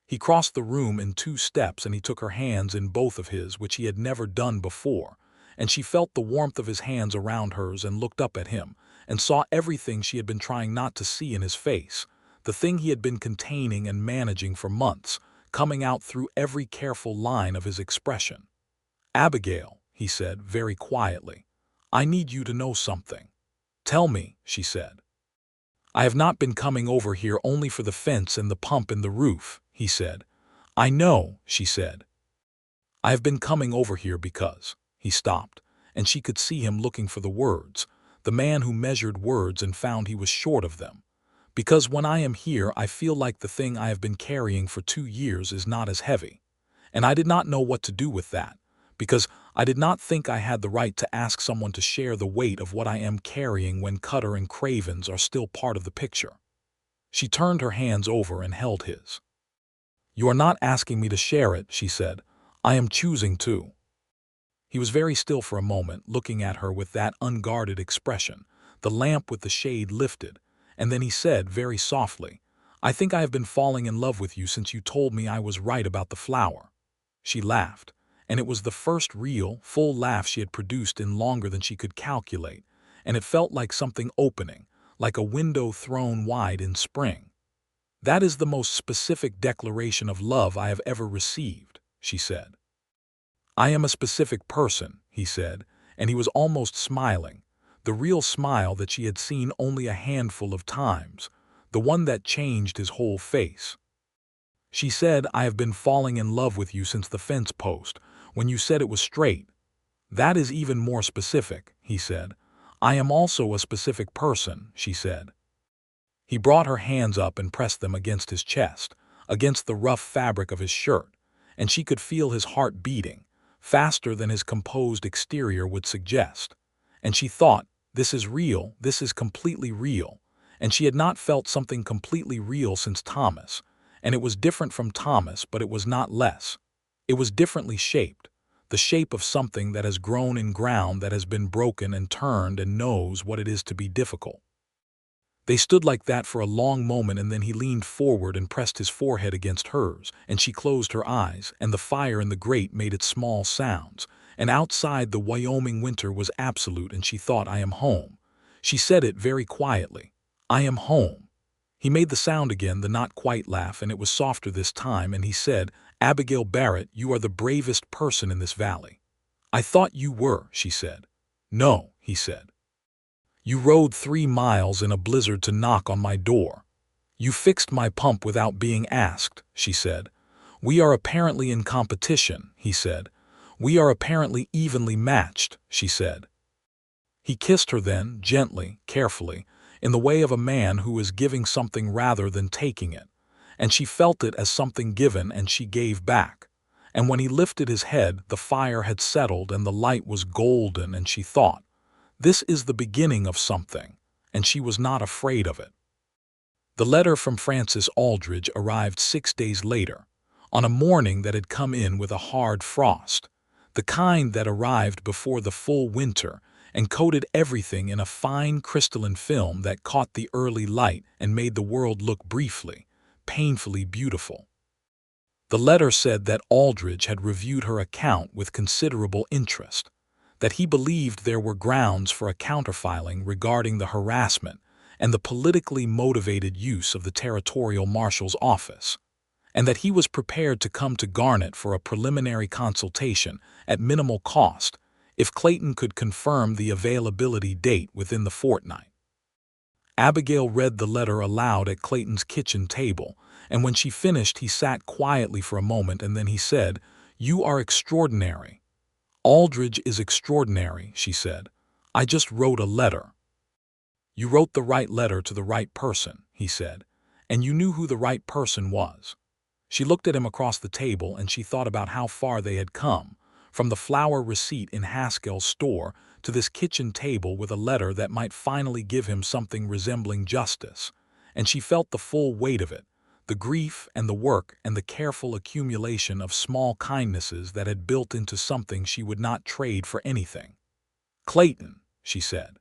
He crossed the room in 2 steps, and he took her hands in both of his, which he had never done before, and she felt the warmth of his hands around hers and looked up at him and saw everything she had been trying not to see in his face, the thing he had been containing and managing for months, coming out through every careful line of his expression. "Abigail," he said very quietly, "I need you to know something." "Tell me," she said. "I have not been coming over here only for the fence and the pump in the roof," he said. "I know," she said. "I have been coming over here because—" He stopped, and she could see him looking for the words, the man who measured words and found he was short of them. "Because when I am here I feel like the thing I have been carrying for 2 years is not as heavy. And I did not know what to do with that, because I did not think I had the right to ask someone to share the weight of what I am carrying when Cutter and Cravens are still part of the picture. She turned her hands over and held his. "You are not asking me to share it," she said. "I am choosing to." He was very still for a moment, looking at her with that unguarded expression, the lamp with the shade lifted, and then he said very softly, "I think I have been falling in love with you since you told me I was right about the flower." She laughed, and it was the first real, full laugh she had produced in longer than she could calculate, and it felt like something opening, like a window thrown wide in spring. "That is the most specific declaration of love I have ever received," she said. "I am a specific person," he said, and he was almost smiling, the real smile that she had seen only a handful of times, the one that changed his whole face. She said, "I have been falling in love with you since the fence post, when you said it was straight." "That is even more specific," he said. "I am also a specific person," she said. He brought her hands up and pressed them against his chest, against the rough fabric of his shirt, and she could feel his heart beating, faster than his composed exterior would suggest. And she thought, this is real, this is completely real, and she had not felt something completely real since Thomas, and it was different from Thomas, but it was not less. It was differently shaped, the shape of something that has grown in ground that has been broken and turned and knows what it is to be difficult. They stood like that for a long moment, and then he leaned forward and pressed his forehead against hers, and she closed her eyes, and the fire in the grate made its small sounds, and outside the Wyoming winter was absolute, and she thought, "I am home." She said it very quietly. "I am home." He made the sound again, the not quite laugh, and it was softer this time, and he said, "Abigail Barrett, you are the bravest person in this valley." "I thought you were," she said. "No," he said. "You rode 3 miles in a blizzard to knock on my door. You fixed my pump without being asked," she said. "We are apparently in competition," he said. "We are apparently evenly matched," she said. He kissed her then, gently, carefully, in the way of a man who is giving something rather than taking it, and she felt it as something given, and she gave back. And when he lifted his head, the fire had settled and the light was golden, and she thought, this is the beginning of something, and she was not afraid of it. The letter from Francis Aldridge arrived 6 days later, on a morning that had come in with a hard frost, the kind that arrived before the full winter and coated everything in a fine crystalline film that caught the early light and made the world look briefly, painfully beautiful. The letter said that Aldridge had reviewed her account with considerable interest, that he believed there were grounds for a counterfiling regarding the harassment and the politically motivated use of the territorial marshal's office, and that he was prepared to come to Garnet for a preliminary consultation at minimal cost if Clayton could confirm the availability date within the fortnight. Abigail read the letter aloud at Clayton's kitchen table, and when she finished he sat quietly for a moment, and then he said, "You are extraordinary." "Aldridge is extraordinary," she said. "I just wrote a letter." "You wrote the right letter to the right person," he said, "and you knew who the right person was." She looked at him across the table, and she thought about how far they had come, from the flour receipt in Haskell's store to this kitchen table with a letter that might finally give him something resembling justice, and she felt the full weight of it, the grief and the work and the careful accumulation of small kindnesses that had built into something she would not trade for anything. "Clayton," she said,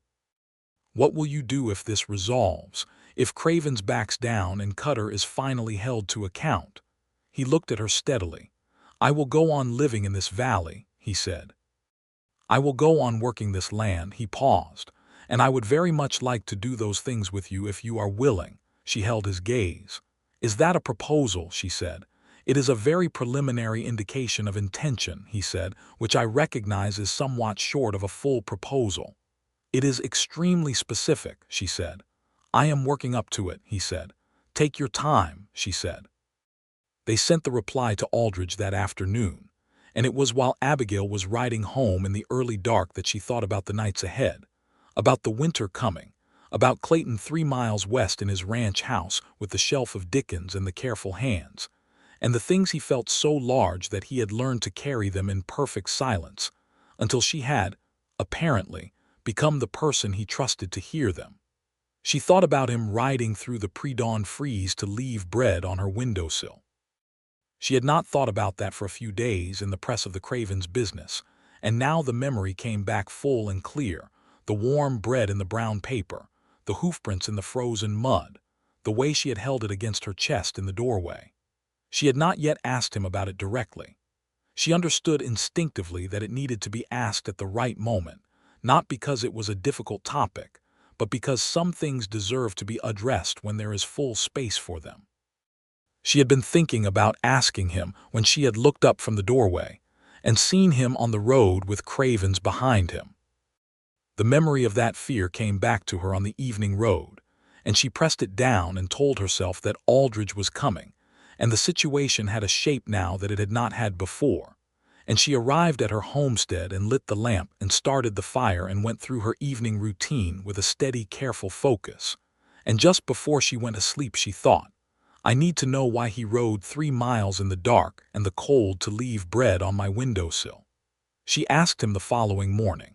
"what will you do if this resolves, if Cravens backs down and Cutter is finally held to account?" He looked at her steadily. "I will go on living in this valley," he said. "I will go on working this land." He paused. "And I would very much like to do those things with you if you are willing." She held his gaze. "Is that a proposal?" she said. "It is a very preliminary indication of intention," he said, "which I recognize is somewhat short of a full proposal." "It is extremely specific," she said. "I am working up to it," he said. "Take your time," she said. They sent the reply to Aldridge that afternoon, and it was while Abigail was riding home in the early dark that she thought about the nights ahead, about the winter coming, about Clayton 3 miles west in his ranch house with the shelf of Dickens and the careful hands, and the things he felt so large that he had learned to carry them in perfect silence, until she had, apparently, become the person he trusted to hear them. She thought about him riding through the pre-dawn freeze to leave bread on her windowsill. She had not thought about that for a few days in the press of the Cravens' business, and now the memory came back full and clear, the warm bread in the brown paper, the hoofprints in the frozen mud, the way she had held it against her chest in the doorway. She had not yet asked him about it directly. She understood instinctively that it needed to be asked at the right moment, not because it was a difficult topic, but because some things deserve to be addressed when there is full space for them. She had been thinking about asking him when she had looked up from the doorway and seen him on the road with Cravens behind him. The memory of that fear came back to her on the evening road, and she pressed it down and told herself that Aldridge was coming, and the situation had a shape now that it had not had before. And she arrived at her homestead and lit the lamp and started the fire and went through her evening routine with a steady, careful focus. And just before she went to sleep she thought, I need to know why he rode 3 miles in the dark and the cold to leave bread on my windowsill. She asked him the following morning.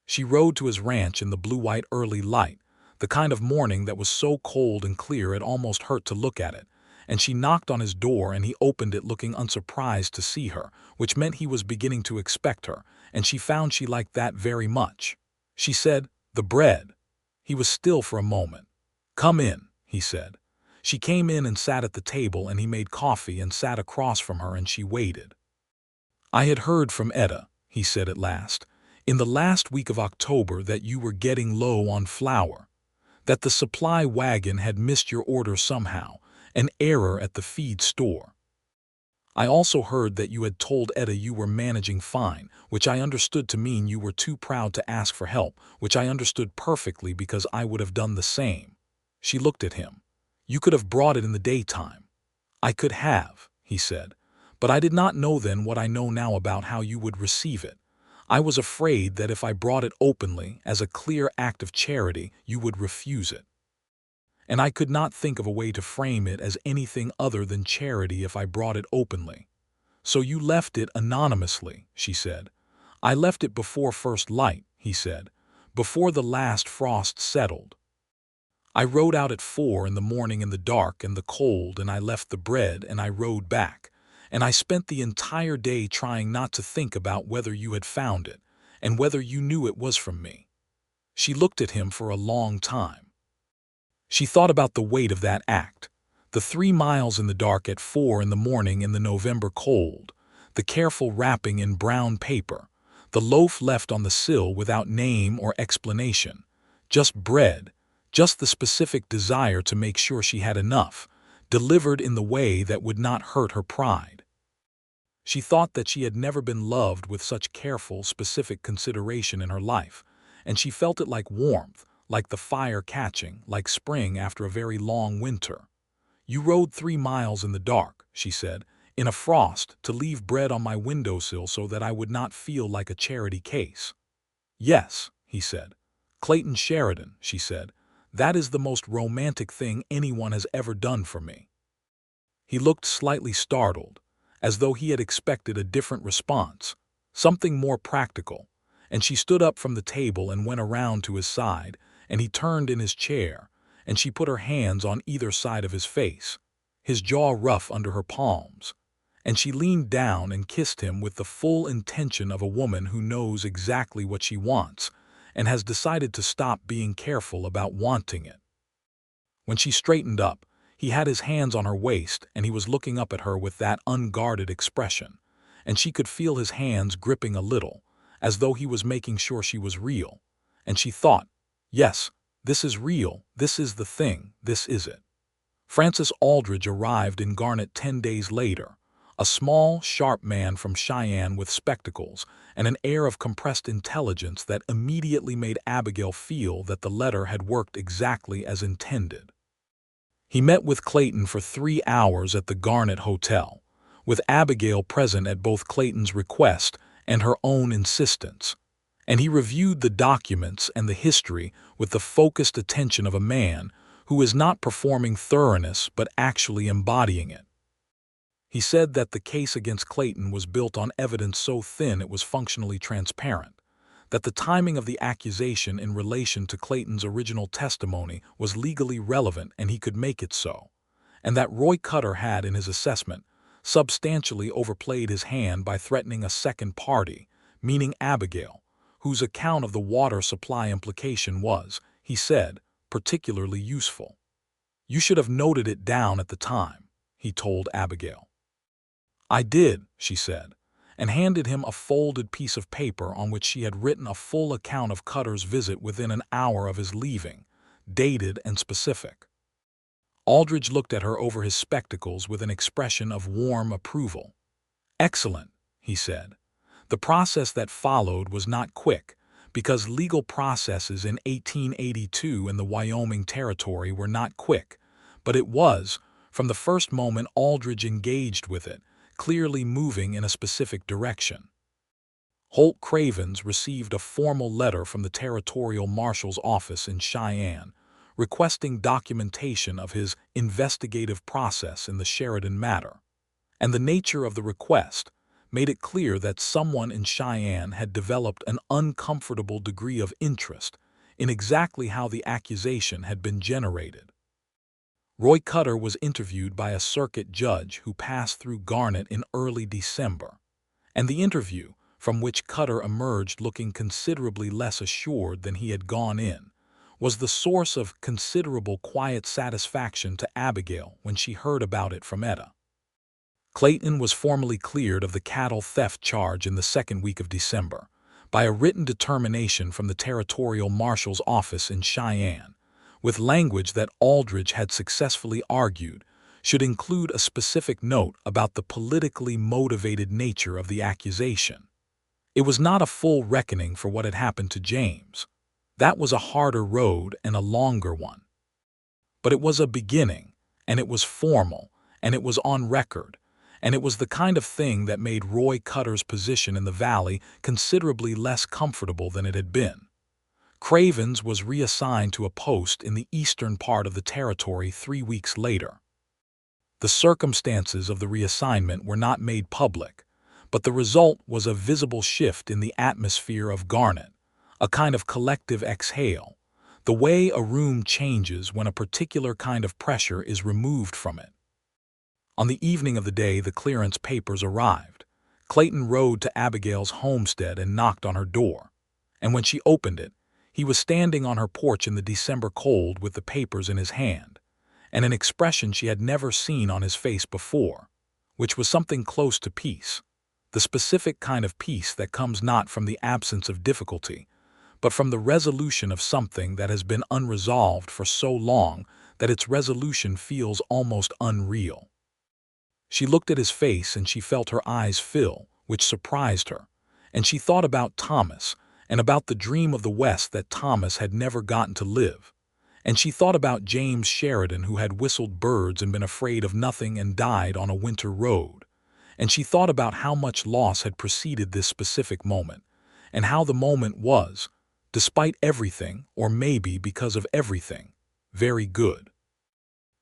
She rode to his ranch in the blue-white early light, the kind of morning that was so cold and clear it almost hurt to look at it, and she knocked on his door and he opened it looking unsurprised to see her, which meant he was beginning to expect her, and she found she liked that very much. She said, "The bread." He was still for a moment. "Come in," he said. She came in and sat at the table and he made coffee and sat across from her and she waited. "I had heard from Etta," he said at last, "in the last week of October that you were getting low on flour, that the supply wagon had missed your order somehow, an error at the feed store. I also heard that you had told Etta you were managing fine, which I understood to mean you were too proud to ask for help, which I understood perfectly because I would have done the same." She looked at him. "You could have brought it in the daytime." "I could have," he said, "but I did not know then what I know now about how you would receive it. I was afraid that if I brought it openly, as a clear act of charity, you would refuse it. And I could not think of a way to frame it as anything other than charity if I brought it openly. So you left it anonymously," she said. "I left it before first light," he said, "before the last frost settled. I rode out at 4 in the morning in the dark and the cold, and I left the bread and I rode back, and I spent the entire day trying not to think about whether you had found it and whether you knew it was from me." She looked at him for a long time. She thought about the weight of that act, the 3 miles in the dark at 4 in the morning in the November cold, the careful wrapping in brown paper, the loaf left on the sill without name or explanation, just bread, just the specific desire to make sure she had enough, delivered in the way that would not hurt her pride. She thought that she had never been loved with such careful, specific consideration in her life, and she felt it like warmth, like the fire catching, like spring after a very long winter. "You rode 3 miles in the dark," she said, "in a frost to leave bread on my windowsill so that I would not feel like a charity case." "Yes," he said. "Clayton Sheridan," she said. "That is the most romantic thing anyone has ever done for me." He looked slightly startled, as though he had expected a different response, something more practical, and she stood up from the table and went around to his side, and he turned in his chair, and she put her hands on either side of his face, his jaw rough under her palms, and she leaned down and kissed him with the full intention of a woman who knows exactly what she wants and has decided to stop being careful about wanting it. When she straightened up, he had his hands on her waist and he was looking up at her with that unguarded expression, and she could feel his hands gripping a little, as though he was making sure she was real, and she thought, "Yes, this is real, this is the thing, this is it." Francis Aldridge arrived in Garnet 10 days later, a small, sharp man from Cheyenne with spectacles and an air of compressed intelligence that immediately made Abigail feel that the letter had worked exactly as intended. He met with Clayton for 3 hours at the Garnet Hotel, with Abigail present at both Clayton's request and her own insistence, and he reviewed the documents and the history with the focused attention of a man who is not performing thoroughness but actually embodying it. He said that the case against Clayton was built on evidence so thin it was functionally transparent, that the timing of the accusation in relation to Clayton's original testimony was legally relevant and he could make it so, and that Roy Cutter had, in his assessment, substantially overplayed his hand by threatening a second party, meaning Abigail, whose account of the water supply implication was, he said, particularly useful. "You should have noted it down at the time," he told Abigail. "I did," she said, and handed him a folded piece of paper on which she had written a full account of Cutter's visit within an hour of his leaving, dated and specific. Aldridge looked at her over his spectacles with an expression of warm approval. "Excellent," he said. The process that followed was not quick, because legal processes in 1882 in the Wyoming Territory were not quick, but it was, from the first moment Aldridge engaged with it, clearly moving in a specific direction. Holt Cravens received a formal letter from the Territorial Marshal's office in Cheyenne, requesting documentation of his investigative process in the Sheridan matter, and the nature of the request made it clear that someone in Cheyenne had developed an uncomfortable degree of interest in exactly how the accusation had been generated. Roy Cutter was interviewed by a circuit judge who passed through Garnet in early December, and the interview, from which Cutter emerged looking considerably less assured than he had gone in, was the source of considerable quiet satisfaction to Abigail when she heard about it from Etta. Clayton was formally cleared of the cattle theft charge in the second week of December by a written determination from the Territorial Marshal's office in Cheyenne, with language that Aldridge had successfully argued should include a specific note about the politically motivated nature of the accusation. It was not a full reckoning for what had happened to James. That was a harder road and a longer one. But it was a beginning, and it was formal, and it was on record, and it was the kind of thing that made Roy Cutter's position in the valley considerably less comfortable than it had been. Cravens was reassigned to a post in the eastern part of the territory 3 weeks later. The circumstances of the reassignment were not made public, but the result was a visible shift in the atmosphere of Garnet, a kind of collective exhale, the way a room changes when a particular kind of pressure is removed from it. On the evening of the day the clearance papers arrived, Clayton rode to Abigail's homestead and knocked on her door, and when she opened it, he was standing on her porch in the December cold with the papers in his hand, and an expression she had never seen on his face before, which was something close to peace, the specific kind of peace that comes not from the absence of difficulty, but from the resolution of something that has been unresolved for so long that its resolution feels almost unreal. She looked at his face and she felt her eyes fill, which surprised her, and she thought about Thomas, and about the dream of the West that Thomas had never gotten to live. And she thought about James Sheridan, who had whistled birds and been afraid of nothing and died on a winter road. And she thought about how much loss had preceded this specific moment, and how the moment was, despite everything, or maybe because of everything, very good.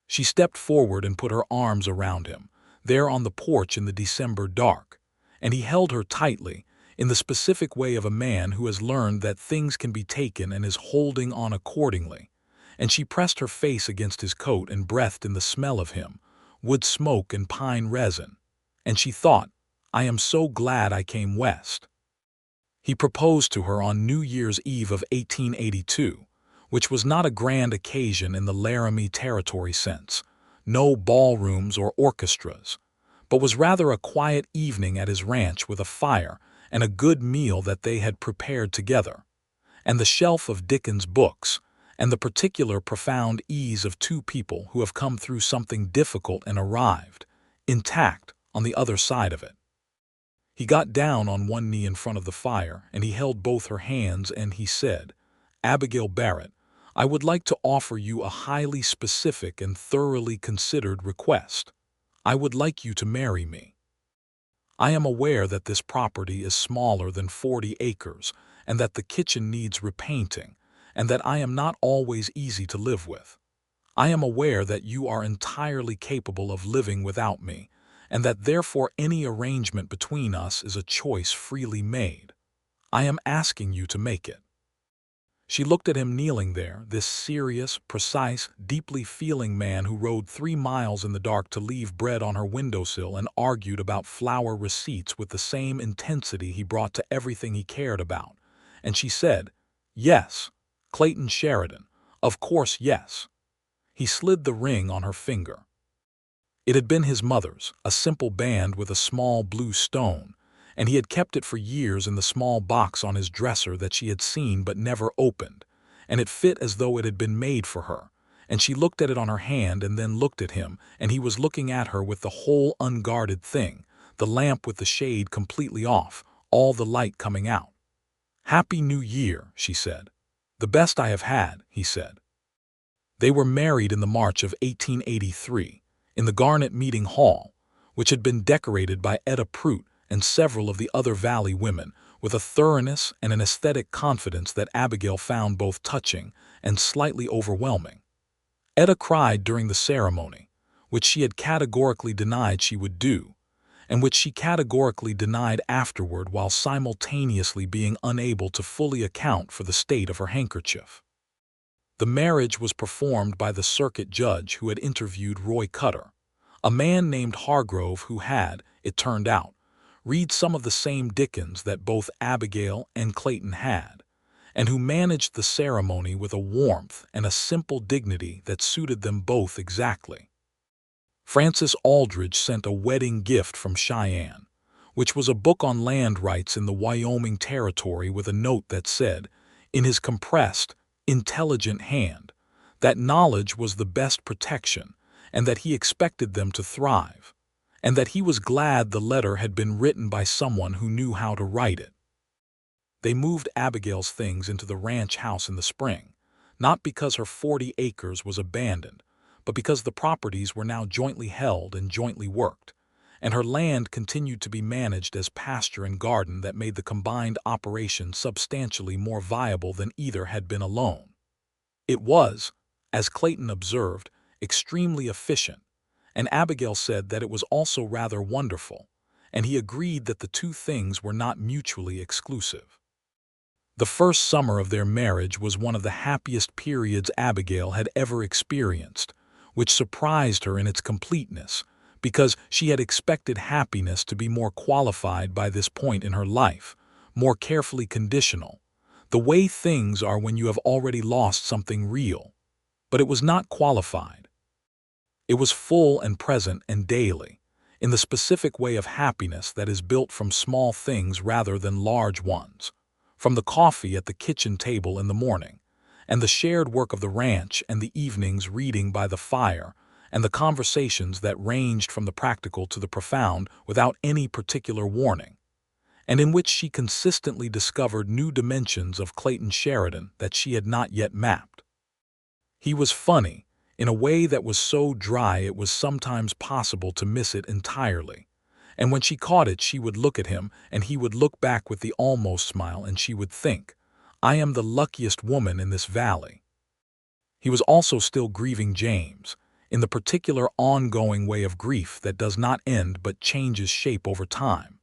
She stepped forward and put her arms around him, there on the porch in the December dark, and he held her tightly, in the specific way of a man who has learned that things can be taken and is holding on accordingly, and she pressed her face against his coat and breathed in the smell of him, wood smoke and pine resin, and she thought, "I am so glad I came west." He proposed to her on New Year's Eve of 1882, which was not a grand occasion in the Laramie Territory sense, no ballrooms or orchestras, but was rather a quiet evening at his ranch with a fire and a good meal that they had prepared together, and the shelf of Dickens' books, and the particular profound ease of two people who have come through something difficult and arrived, intact, on the other side of it. He got down on one knee in front of the fire, and he held both her hands, and he said, "Abigail Barrett, I would like to offer you a highly specific and thoroughly considered request. I would like you to marry me. I am aware that this property is smaller than 40 acres, and that the kitchen needs repainting, and that I am not always easy to live with. I am aware that you are entirely capable of living without me, and that therefore any arrangement between us is a choice freely made. I am asking you to make it." She looked at him kneeling there, this serious, precise, deeply feeling man who rode 3 miles in the dark to leave bread on her windowsill and argued about flour receipts with the same intensity he brought to everything he cared about. And she said, "Yes, Clayton Sheridan, of course, yes." He slid the ring on her finger. It had been his mother's, a simple band with a small blue stone, and he had kept it for years in the small box on his dresser that she had seen but never opened, and it fit as though it had been made for her, and she looked at it on her hand and then looked at him, and he was looking at her with the whole unguarded thing, the lamp with the shade completely off, all the light coming out. "Happy New Year," she said. "The best I have had," he said. They were married in the March of 1883, in the Garnet Meeting Hall, which had been decorated by Etta Prout and several of the other Valley women, with a thoroughness and an aesthetic confidence that Abigail found both touching and slightly overwhelming. Etta cried during the ceremony, which she had categorically denied she would do, and which she categorically denied afterward while simultaneously being unable to fully account for the state of her handkerchief. The marriage was performed by the circuit judge who had interviewed Roy Cutter, a man named Hargrove who had, it turned out, read some of the same Dickens that both Abigail and Clayton had, and who managed the ceremony with a warmth and a simple dignity that suited them both exactly. Francis Aldridge sent a wedding gift from Cheyenne, which was a book on land rights in the Wyoming Territory with a note that said, in his compressed, intelligent hand, that knowledge was the best protection and that he expected them to thrive, and that he was glad the letter had been written by someone who knew how to write it. They moved Abigail's things into the ranch house in the spring, not because her 40 acres was abandoned, but because the properties were now jointly held and jointly worked, and her land continued to be managed as pasture and garden that made the combined operation substantially more viable than either had been alone. It was, as Clayton observed, extremely efficient, and Abigail said that it was also rather wonderful, and he agreed that the two things were not mutually exclusive. The first summer of their marriage was one of the happiest periods Abigail had ever experienced, which surprised her in its completeness, because she had expected happiness to be more qualified by this point in her life, more carefully conditional, the way things are when you have already lost something real. But it was not qualified. It was full and present and daily, in the specific way of happiness that is built from small things rather than large ones, from the coffee at the kitchen table in the morning, and the shared work of the ranch and the evenings reading by the fire, and the conversations that ranged from the practical to the profound without any particular warning, and in which she consistently discovered new dimensions of Clayton Sheridan that she had not yet mapped. He was funny, in a way that was so dry it was sometimes possible to miss it entirely, and when she caught it she would look at him and he would look back with the almost smile and she would think, "I am the luckiest woman in this valley." He was also still grieving James, in the particular ongoing way of grief that does not end but changes shape over time,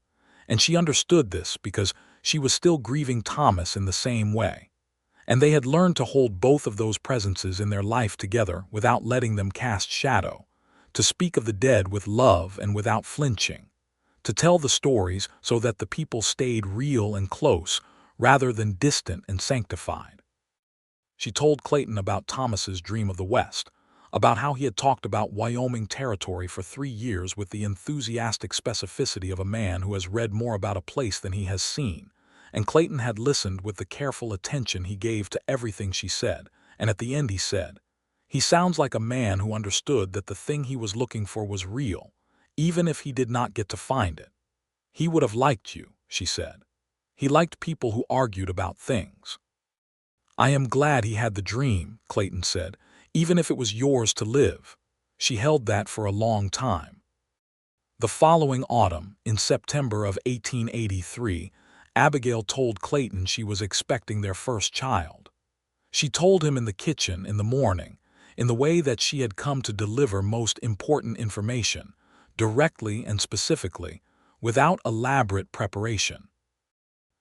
and she understood this because she was still grieving Thomas in the same way, and they had learned to hold both of those presences in their life together without letting them cast shadow, to speak of the dead with love and without flinching, to tell the stories so that the people stayed real and close rather than distant and sanctified. She told Clayton about Thomas's dream of the West, about how he had talked about Wyoming Territory for 3 years with the enthusiastic specificity of a man who has read more about a place than he has seen, and Clayton had listened with the careful attention he gave to everything she said, and at the end he said, "He sounds like a man who understood that the thing he was looking for was real, even if he did not get to find it. He would have liked you," she said. "He liked people who argued about things." "I am glad he had the dream," Clayton said, "even if it was yours to live." She held that for a long time. The following autumn, in September of 1883, Abigail told Clayton she was expecting their first child. She told him in the kitchen in the morning, in the way that she had come to deliver most important information, directly and specifically, without elaborate preparation.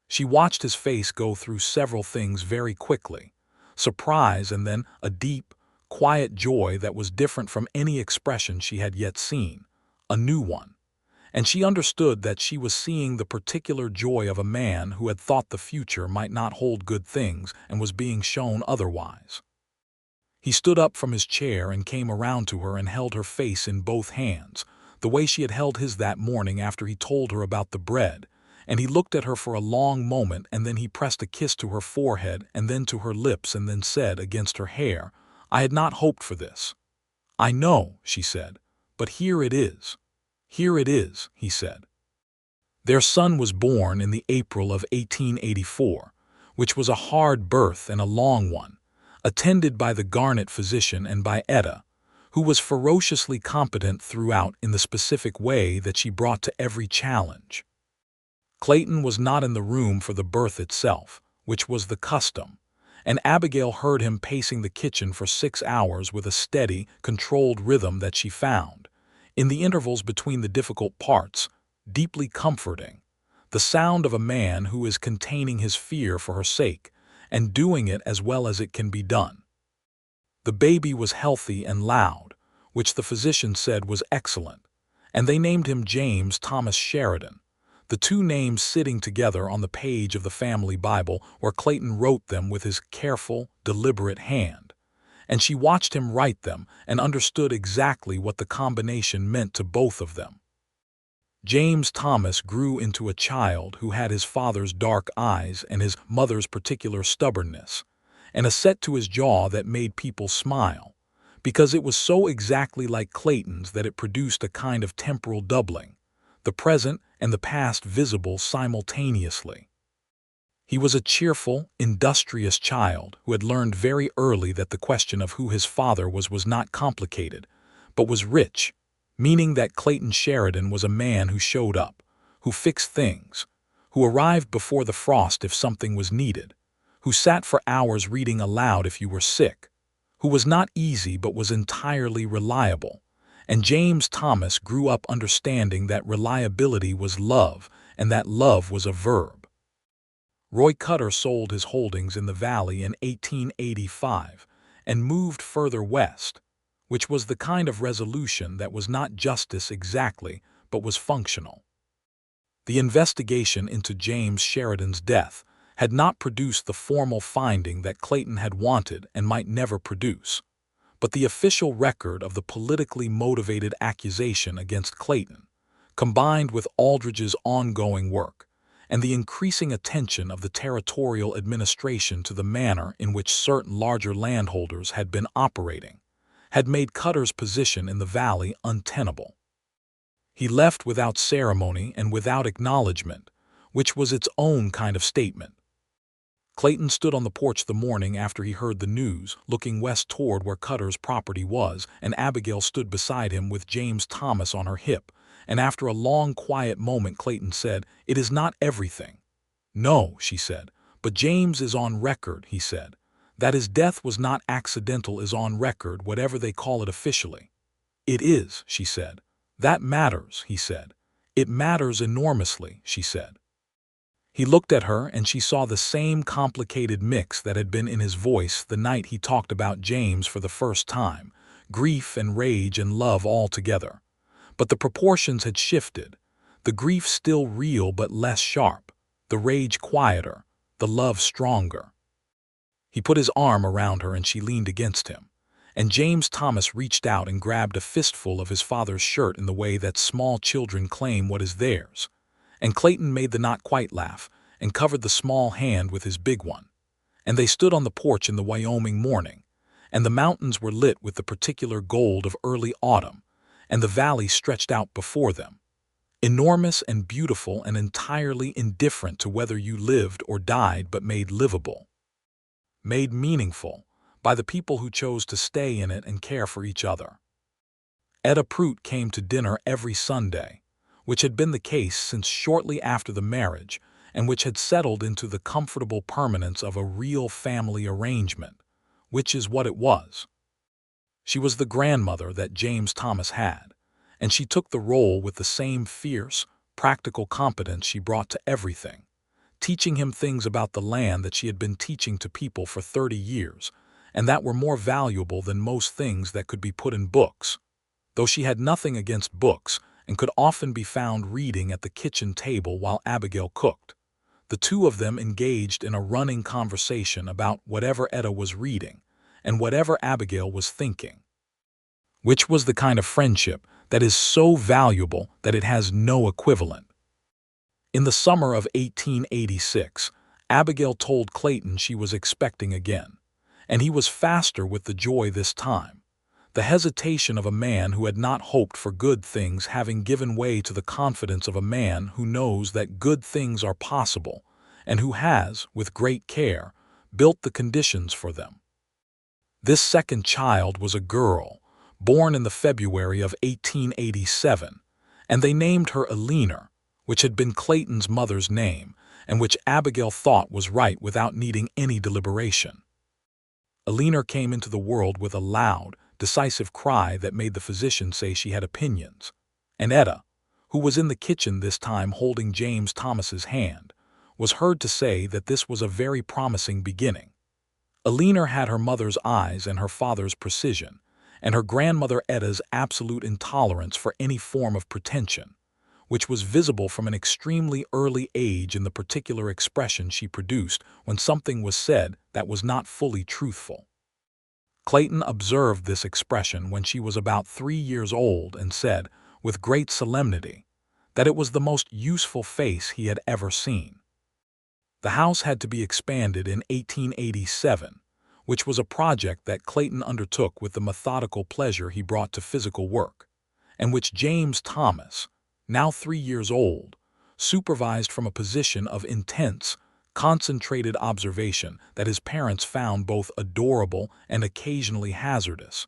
She watched his face go through several things very quickly: surprise and then a deep, quiet joy that was different from any expression she had yet seen, a new one. And she understood that she was seeing the particular joy of a man who had thought the future might not hold good things and was being shown otherwise. He stood up from his chair and came around to her and held her face in both hands, the way she had held his that morning after he told her about the bread, and he looked at her for a long moment, and then he pressed a kiss to her forehead and then to her lips and then said against her hair, "I had not hoped for this." "I know," she said, "but here it is." "Here it is," he said. Their son was born in the April of 1884, which was a hard birth and a long one, attended by the Garnet physician and by Etta, who was ferociously competent throughout in the specific way that she brought to every challenge. Clayton was not in the room for the birth itself, which was the custom, and Abigail heard him pacing the kitchen for 6 hours with a steady, controlled rhythm that she found, in the intervals between the difficult parts, deeply comforting, the sound of a man who is containing his fear for her sake and doing it as well as it can be done. The baby was healthy and loud, which the physician said was excellent, and they named him James Thomas Sheridan, the two names sitting together on the page of the family Bible where Clayton wrote them with his careful, deliberate hand. And she watched him write them and understood exactly what the combination meant to both of them. James Thomas grew into a child who had his father's dark eyes and his mother's particular stubbornness, and a set to his jaw that made people smile, because it was so exactly like Clayton's that it produced a kind of temporal doubling, the present and the past visible simultaneously. He was a cheerful, industrious child who had learned very early that the question of who his father was not complicated, but was rich, meaning that Clayton Sheridan was a man who showed up, who fixed things, who arrived before the frost if something was needed, who sat for hours reading aloud if you were sick, who was not easy but was entirely reliable. And James Thomas grew up understanding that reliability was love and that love was a verb. Roy Cutter sold his holdings in the valley in 1885 and moved further west, which was the kind of resolution that was not justice exactly, but was functional. The investigation into James Sheridan's death had not produced the formal finding that Clayton had wanted and might never produce, but the official record of the politically motivated accusation against Clayton, combined with Aldridge's ongoing work, and the increasing attention of the territorial administration to the manner in which certain larger landholders had been operating, had made Cutter's position in the valley untenable. He left without ceremony and without acknowledgement, which was its own kind of statement. Clayton stood on the porch the morning after he heard the news, looking west toward where Cutter's property was, and Abigail stood beside him with James Thomas on her hip, and after a long quiet moment Clayton said, "It is not everything." "No," she said, "but James is on record," he said. "That his death was not accidental is on record, whatever they call it officially." "It is," she said. "That matters," he said. "It matters enormously," she said. He looked at her and she saw the same complicated mix that had been in his voice the night he talked about James for the first time, grief and rage and love all together. But the proportions had shifted, the grief still real but less sharp, the rage quieter, the love stronger. He put his arm around her and she leaned against him, and James Thomas reached out and grabbed a fistful of his father's shirt in the way that small children claim what is theirs, and Clayton made the not quite laugh and covered the small hand with his big one. And they stood on the porch in the Wyoming morning, and the mountains were lit with the particular gold of early autumn, and the valley stretched out before them, enormous and beautiful and entirely indifferent to whether you lived or died, but made livable, made meaningful, by the people who chose to stay in it and care for each other. Etta Prout came to dinner every Sunday, which had been the case since shortly after the marriage, and which had settled into the comfortable permanence of a real family arrangement, which is what it was. She was the grandmother that James Thomas had, and she took the role with the same fierce, practical competence she brought to everything, teaching him things about the land that she had been teaching to people for 30 years, and that were more valuable than most things that could be put in books. Though she had nothing against books and could often be found reading at the kitchen table while Abigail cooked, the two of them engaged in a running conversation about whatever Etta was reading and whatever Abigail was thinking, which was the kind of friendship that is so valuable that it has no equivalent. In the summer of 1886, Abigail told Clayton she was expecting again, and he was faster with the joy this time, the hesitation of a man who had not hoped for good things having given way to the confidence of a man who knows that good things are possible and who has, with great care, built the conditions for them. This second child was a girl, born in the February of 1887, and they named her Eleanor, which had been Clayton's mother's name, and which Abigail thought was right without needing any deliberation. Eleanor came into the world with a loud, decisive cry that made the physician say she had opinions, and Etta, who was in the kitchen this time holding James Thomas's hand, was heard to say that this was a very promising beginning. Eleanor had her mother's eyes and her father's precision, and her grandmother Etta's absolute intolerance for any form of pretension, which was visible from an extremely early age in the particular expression she produced when something was said that was not fully truthful. Clayton observed this expression when she was about 3 years old and said, with great solemnity, that it was the most useful face he had ever seen. The house had to be expanded in 1887, which was a project that Clayton undertook with the methodical pleasure he brought to physical work, and which James Thomas, now 3 years old, supervised from a position of intense, concentrated observation that his parents found both adorable and occasionally hazardous,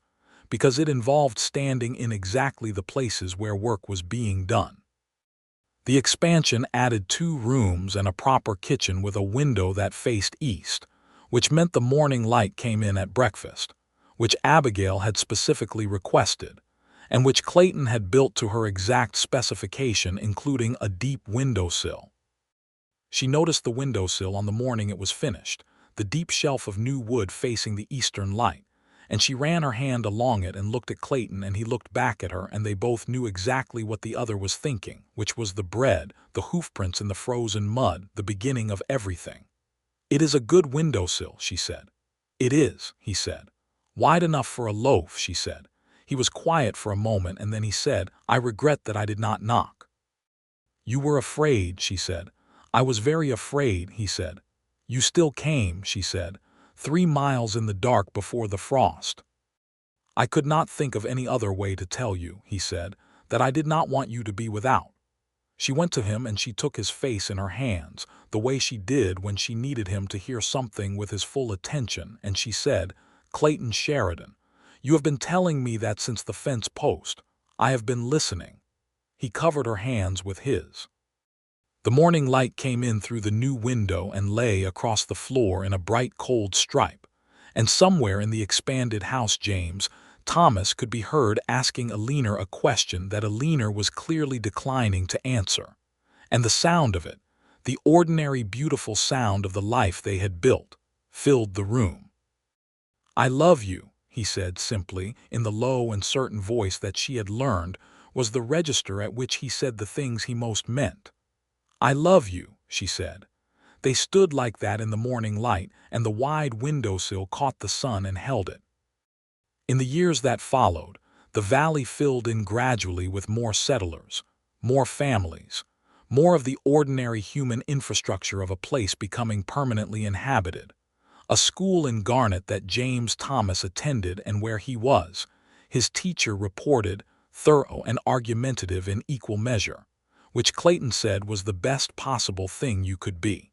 because it involved standing in exactly the places where work was being done. The expansion added 2 rooms and a proper kitchen with a window that faced east, which meant the morning light came in at breakfast, which Abigail had specifically requested, and which Clayton had built to her exact specification, including a deep windowsill. She noticed the windowsill on the morning it was finished, the deep shelf of new wood facing the eastern light, and she ran her hand along it and looked at Clayton, and he looked back at her, and they both knew exactly what the other was thinking, which was the bread, the hoofprints in the frozen mud, the beginning of everything. "It is a good windowsill," she said. "It is," he said. "Wide enough for a loaf," she said. He was quiet for a moment, and then he said, "I regret that I did not knock." "You were afraid," she said. "I was very afraid," he said. "You still came," she said, 3 miles in the dark before the frost." "I could not think of any other way to tell you," he said, "that I did not want you to be without." She went to him and she took his face in her hands, the way she did when she needed him to hear something with his full attention, and she said, "Clayton Sheridan, you have been telling me that since the fence post. I have been listening." He covered her hands with his. The morning light came in through the new window and lay across the floor in a bright cold stripe, and somewhere in the expanded house James Thomas could be heard asking Eleanor a question that Eleanor was clearly declining to answer, and the sound of it, the ordinary beautiful sound of the life they had built, filled the room. "I love you," he said simply, in the low and certain voice that she had learned was the register at which he said the things he most meant. "I love you," she said. They stood like that in the morning light, and the wide windowsill caught the sun and held it. In the years that followed, the valley filled in gradually with more settlers, more families, more of the ordinary human infrastructure of a place becoming permanently inhabited. A school in Garnet that James Thomas attended, and where he was, his teacher reported, thorough and argumentative in equal measure, which Clayton said was the best possible thing you could be.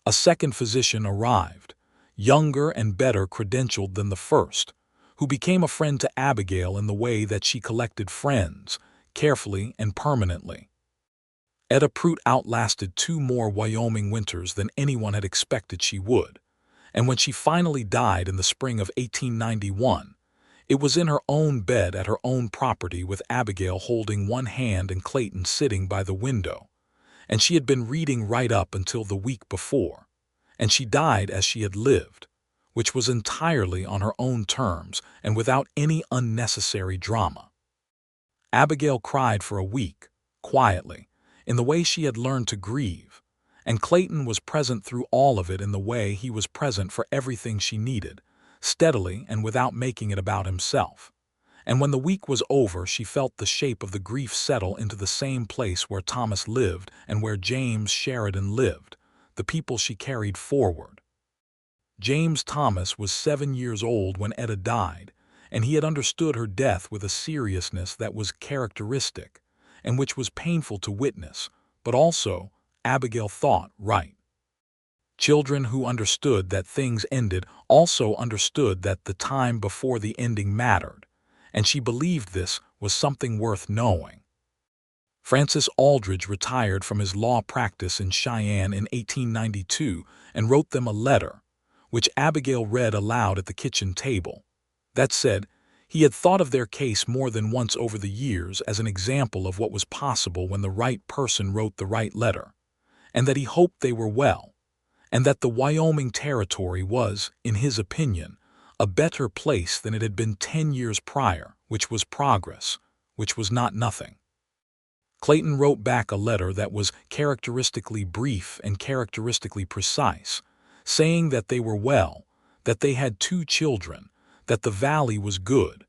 A second physician arrived, younger and better credentialed than the first, who became a friend to Abigail in the way that she collected friends, carefully and permanently. Etta Prout outlasted 2 more Wyoming winters than anyone had expected she would, and when she finally died in the spring of 1891, It was in her own bed at her own property, with Abigail holding one hand and Clayton sitting by the window. And she had been reading right up until the week before. And she died as she had lived, which was entirely on her own terms and without any unnecessary drama. Abigail cried for a week, quietly, in the way she had learned to grieve, and Clayton was present through all of it in the way he was present for everything she needed, steadily and without making it about himself. And when the week was over, she felt the shape of the grief settle into the same place where Thomas lived and where James Sheridan lived, the people she carried forward. James Thomas was 7 years old when Etta died, and he had understood her death with a seriousness that was characteristic, and which was painful to witness, but also, Abigail thought, right. Children who understood that things ended also understood that the time before the ending mattered, and she believed this was something worth knowing. Francis Aldridge retired from his law practice in Cheyenne in 1892 and wrote them a letter, which Abigail read aloud at the kitchen table. That said, he had thought of their case more than once over the years as an example of what was possible when the right person wrote the right letter, and that he hoped they were well, and that the Wyoming territory was, in his opinion, a better place than it had been 10 years prior, which was progress, which was not nothing. Clayton wrote back a letter that was characteristically brief and characteristically precise, saying that they were well, that they had 2 children, that the valley was good,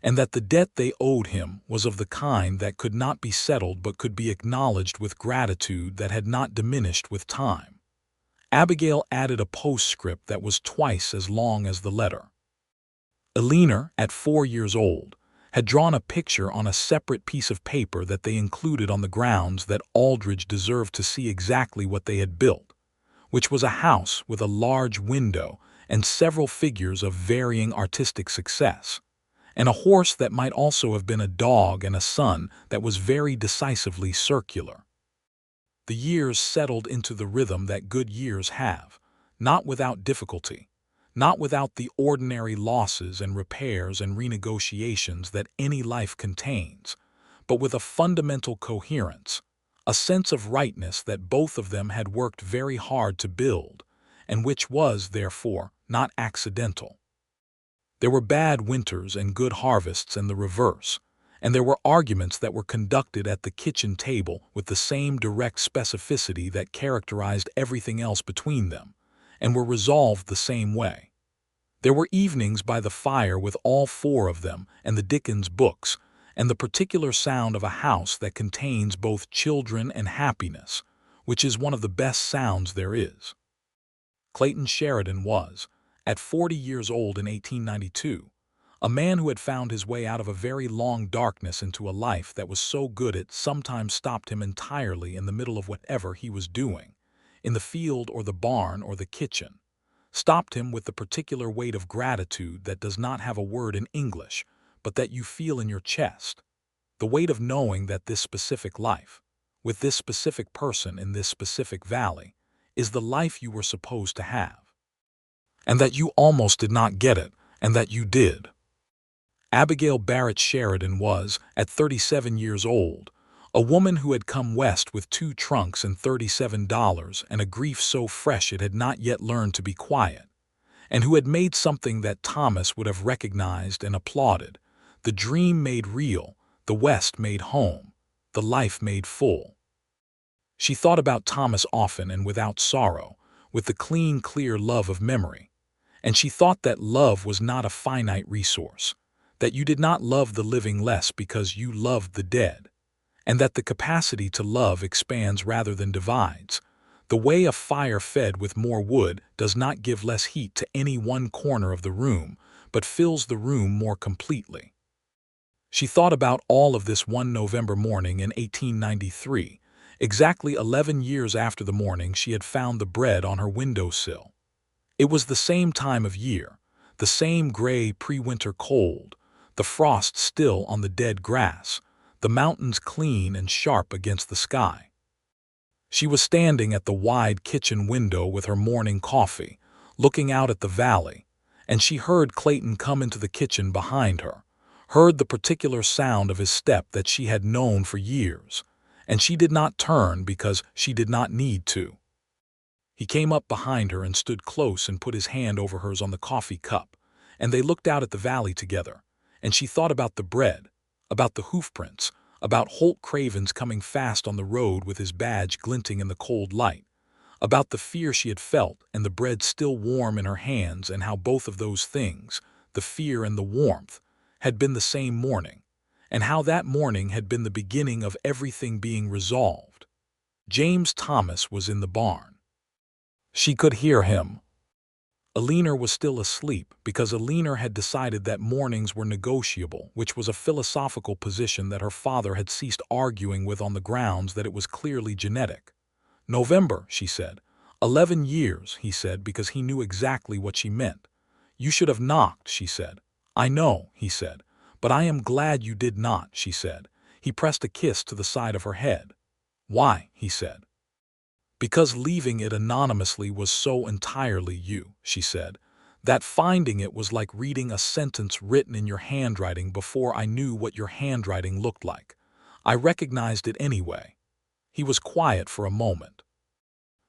and that the debt they owed him was of the kind that could not be settled but could be acknowledged with gratitude that had not diminished with time. Abigail added a postscript that was twice as long as the letter. Eleanor, at 4 years old, had drawn a picture on a separate piece of paper that they included on the grounds that Aldridge deserved to see exactly what they had built, which was a house with a large window and several figures of varying artistic success, and a horse that might also have been a dog and a sun that was very decisively circular. The years settled into the rhythm that good years have, not without difficulty, not without the ordinary losses and repairs and renegotiations that any life contains, but with a fundamental coherence, a sense of rightness that both of them had worked very hard to build, and which was, therefore, not accidental. There were bad winters and good harvests and the reverse, and there were arguments that were conducted at the kitchen table with the same direct specificity that characterized everything else between them, and were resolved the same way. There were evenings by the fire with all 4 of them and the Dickens books, and the particular sound of a house that contains both children and happiness, which is one of the best sounds there is. Clayton Sheridan was, at 40 years old in 1892, a man who had found his way out of a very long darkness into a life that was so good it sometimes stopped him entirely in the middle of whatever he was doing, in the field or the barn or the kitchen, stopped him with the particular weight of gratitude that does not have a word in English, but that you feel in your chest, the weight of knowing that this specific life, with this specific person in this specific valley, is the life you were supposed to have, and that you almost did not get it, and that you did. Abigail Barrett Sheridan was, at 37 years old, a woman who had come west with 2 trunks and $37 and a grief so fresh it had not yet learned to be quiet, and who had made something that Thomas would have recognized and applauded, the dream made real, the West made home, the life made full. She thought about Thomas often and without sorrow, with the clean, clear love of memory, and she thought that love was not a finite resource, that you did not love the living less because you loved the dead, and that the capacity to love expands rather than divides. The way a fire fed with more wood does not give less heat to any one corner of the room, but fills the room more completely. She thought about all of this one November morning in 1893, exactly 11 years after the morning she had found the bread on her windowsill. It was the same time of year, the same gray pre-winter cold, the frost still on the dead grass, the mountains clean and sharp against the sky. She was standing at the wide kitchen window with her morning coffee, looking out at the valley, and she heard Clayton come into the kitchen behind her, heard the particular sound of his step that she had known for years, and she did not turn because she did not need to. He came up behind her and stood close and put his hand over hers on the coffee cup, and they looked out at the valley together, and she thought about the bread, about the hoofprints, about Holt Craven's coming fast on the road with his badge glinting in the cold light, about the fear she had felt and the bread still warm in her hands, and how both of those things, the fear and the warmth, had been the same morning, and how that morning had been the beginning of everything being resolved. James Thomas was in the barn. She could hear him. Alina was still asleep because Alina had decided that mornings were negotiable, which was a philosophical position that her father had ceased arguing with on the grounds that it was clearly genetic. November, she said. 11 years, he said, because he knew exactly what she meant. You should have knocked, she said. I know, he said, but I am glad you did not, she said. He pressed a kiss to the side of her head. Why, he said. Because leaving it anonymously was so entirely you, she said, that finding it was like reading a sentence written in your handwriting before I knew what your handwriting looked like. I recognized it anyway. He was quiet for a moment.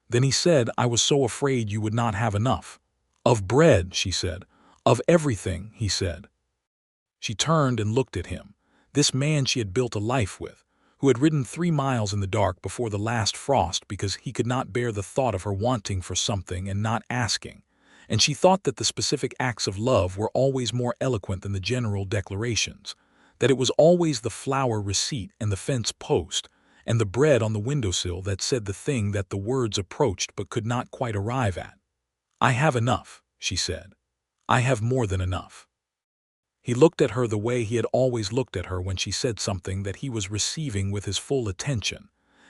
Then he said, I was so afraid you would not have enough. Of bread, she said. Of everything, he said. She turned and looked at him, this man she had built a life with, who had ridden 3 miles in the dark before the last frost because he could not bear the thought of her wanting for something and not asking, and she thought that the specific acts of love were always more eloquent than the general declarations, that it was always the flower receipt and the fence post, and the bread on the windowsill that said the thing that the words approached but could not quite arrive at. I have enough, she said. I have more than enough. He looked at her the way he had always looked at her when she said something that he was receiving with his full attention,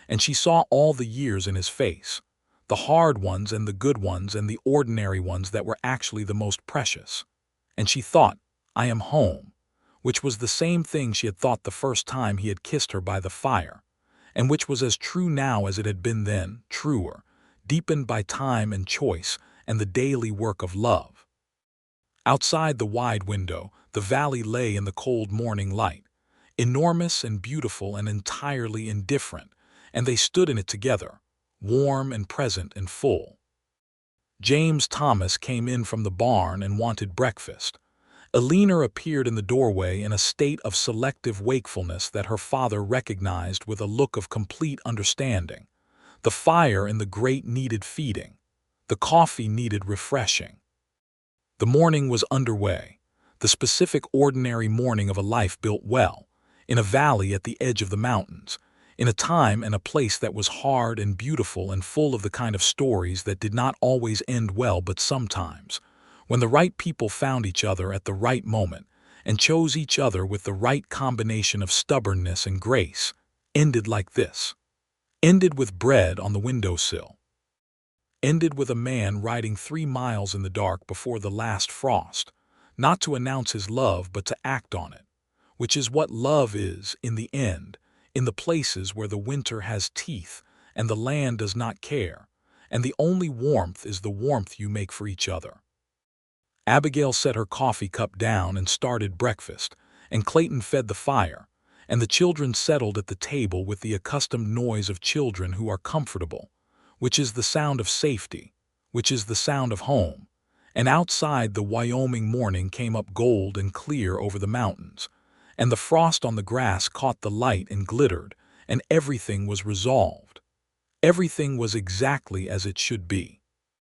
and she saw all the years in his face, the hard ones and the good ones and the ordinary ones that were actually the most precious. And she thought, I am home, which was the same thing she had thought the first time he had kissed her by the fire, and which was as true now as it had been then, truer, deepened by time and choice and the daily work of love. Outside the wide window, the valley lay in the cold morning light, enormous and beautiful and entirely indifferent, and they stood in it together, warm and present and full. James Thomas came in from the barn and wanted breakfast. Alina appeared in the doorway in a state of selective wakefulness that her father recognized with a look of complete understanding. The fire in the grate needed feeding. The coffee needed refreshing. The morning was underway, the specific ordinary morning of a life built well, in a valley at the edge of the mountains, in a time and a place that was hard and beautiful and full of the kind of stories that did not always end well but sometimes, when the right people found each other at the right moment and chose each other with the right combination of stubbornness and grace, ended like this. Ended with bread on the windowsill. Ended with a man riding 3 miles in the dark before the last frost, not to announce his love but to act on it, which is what love is in the end, in the places where the winter has teeth and the land does not care, and the only warmth is the warmth you make for each other. Abigail set her coffee cup down and started breakfast, and Clayton fed the fire, and the children settled at the table with the accustomed noise of children who are comfortable, which is the sound of safety, which is the sound of home, and outside the Wyoming morning came up gold and clear over the mountains, and the frost on the grass caught the light and glittered, and everything was resolved. Everything was exactly as it should be.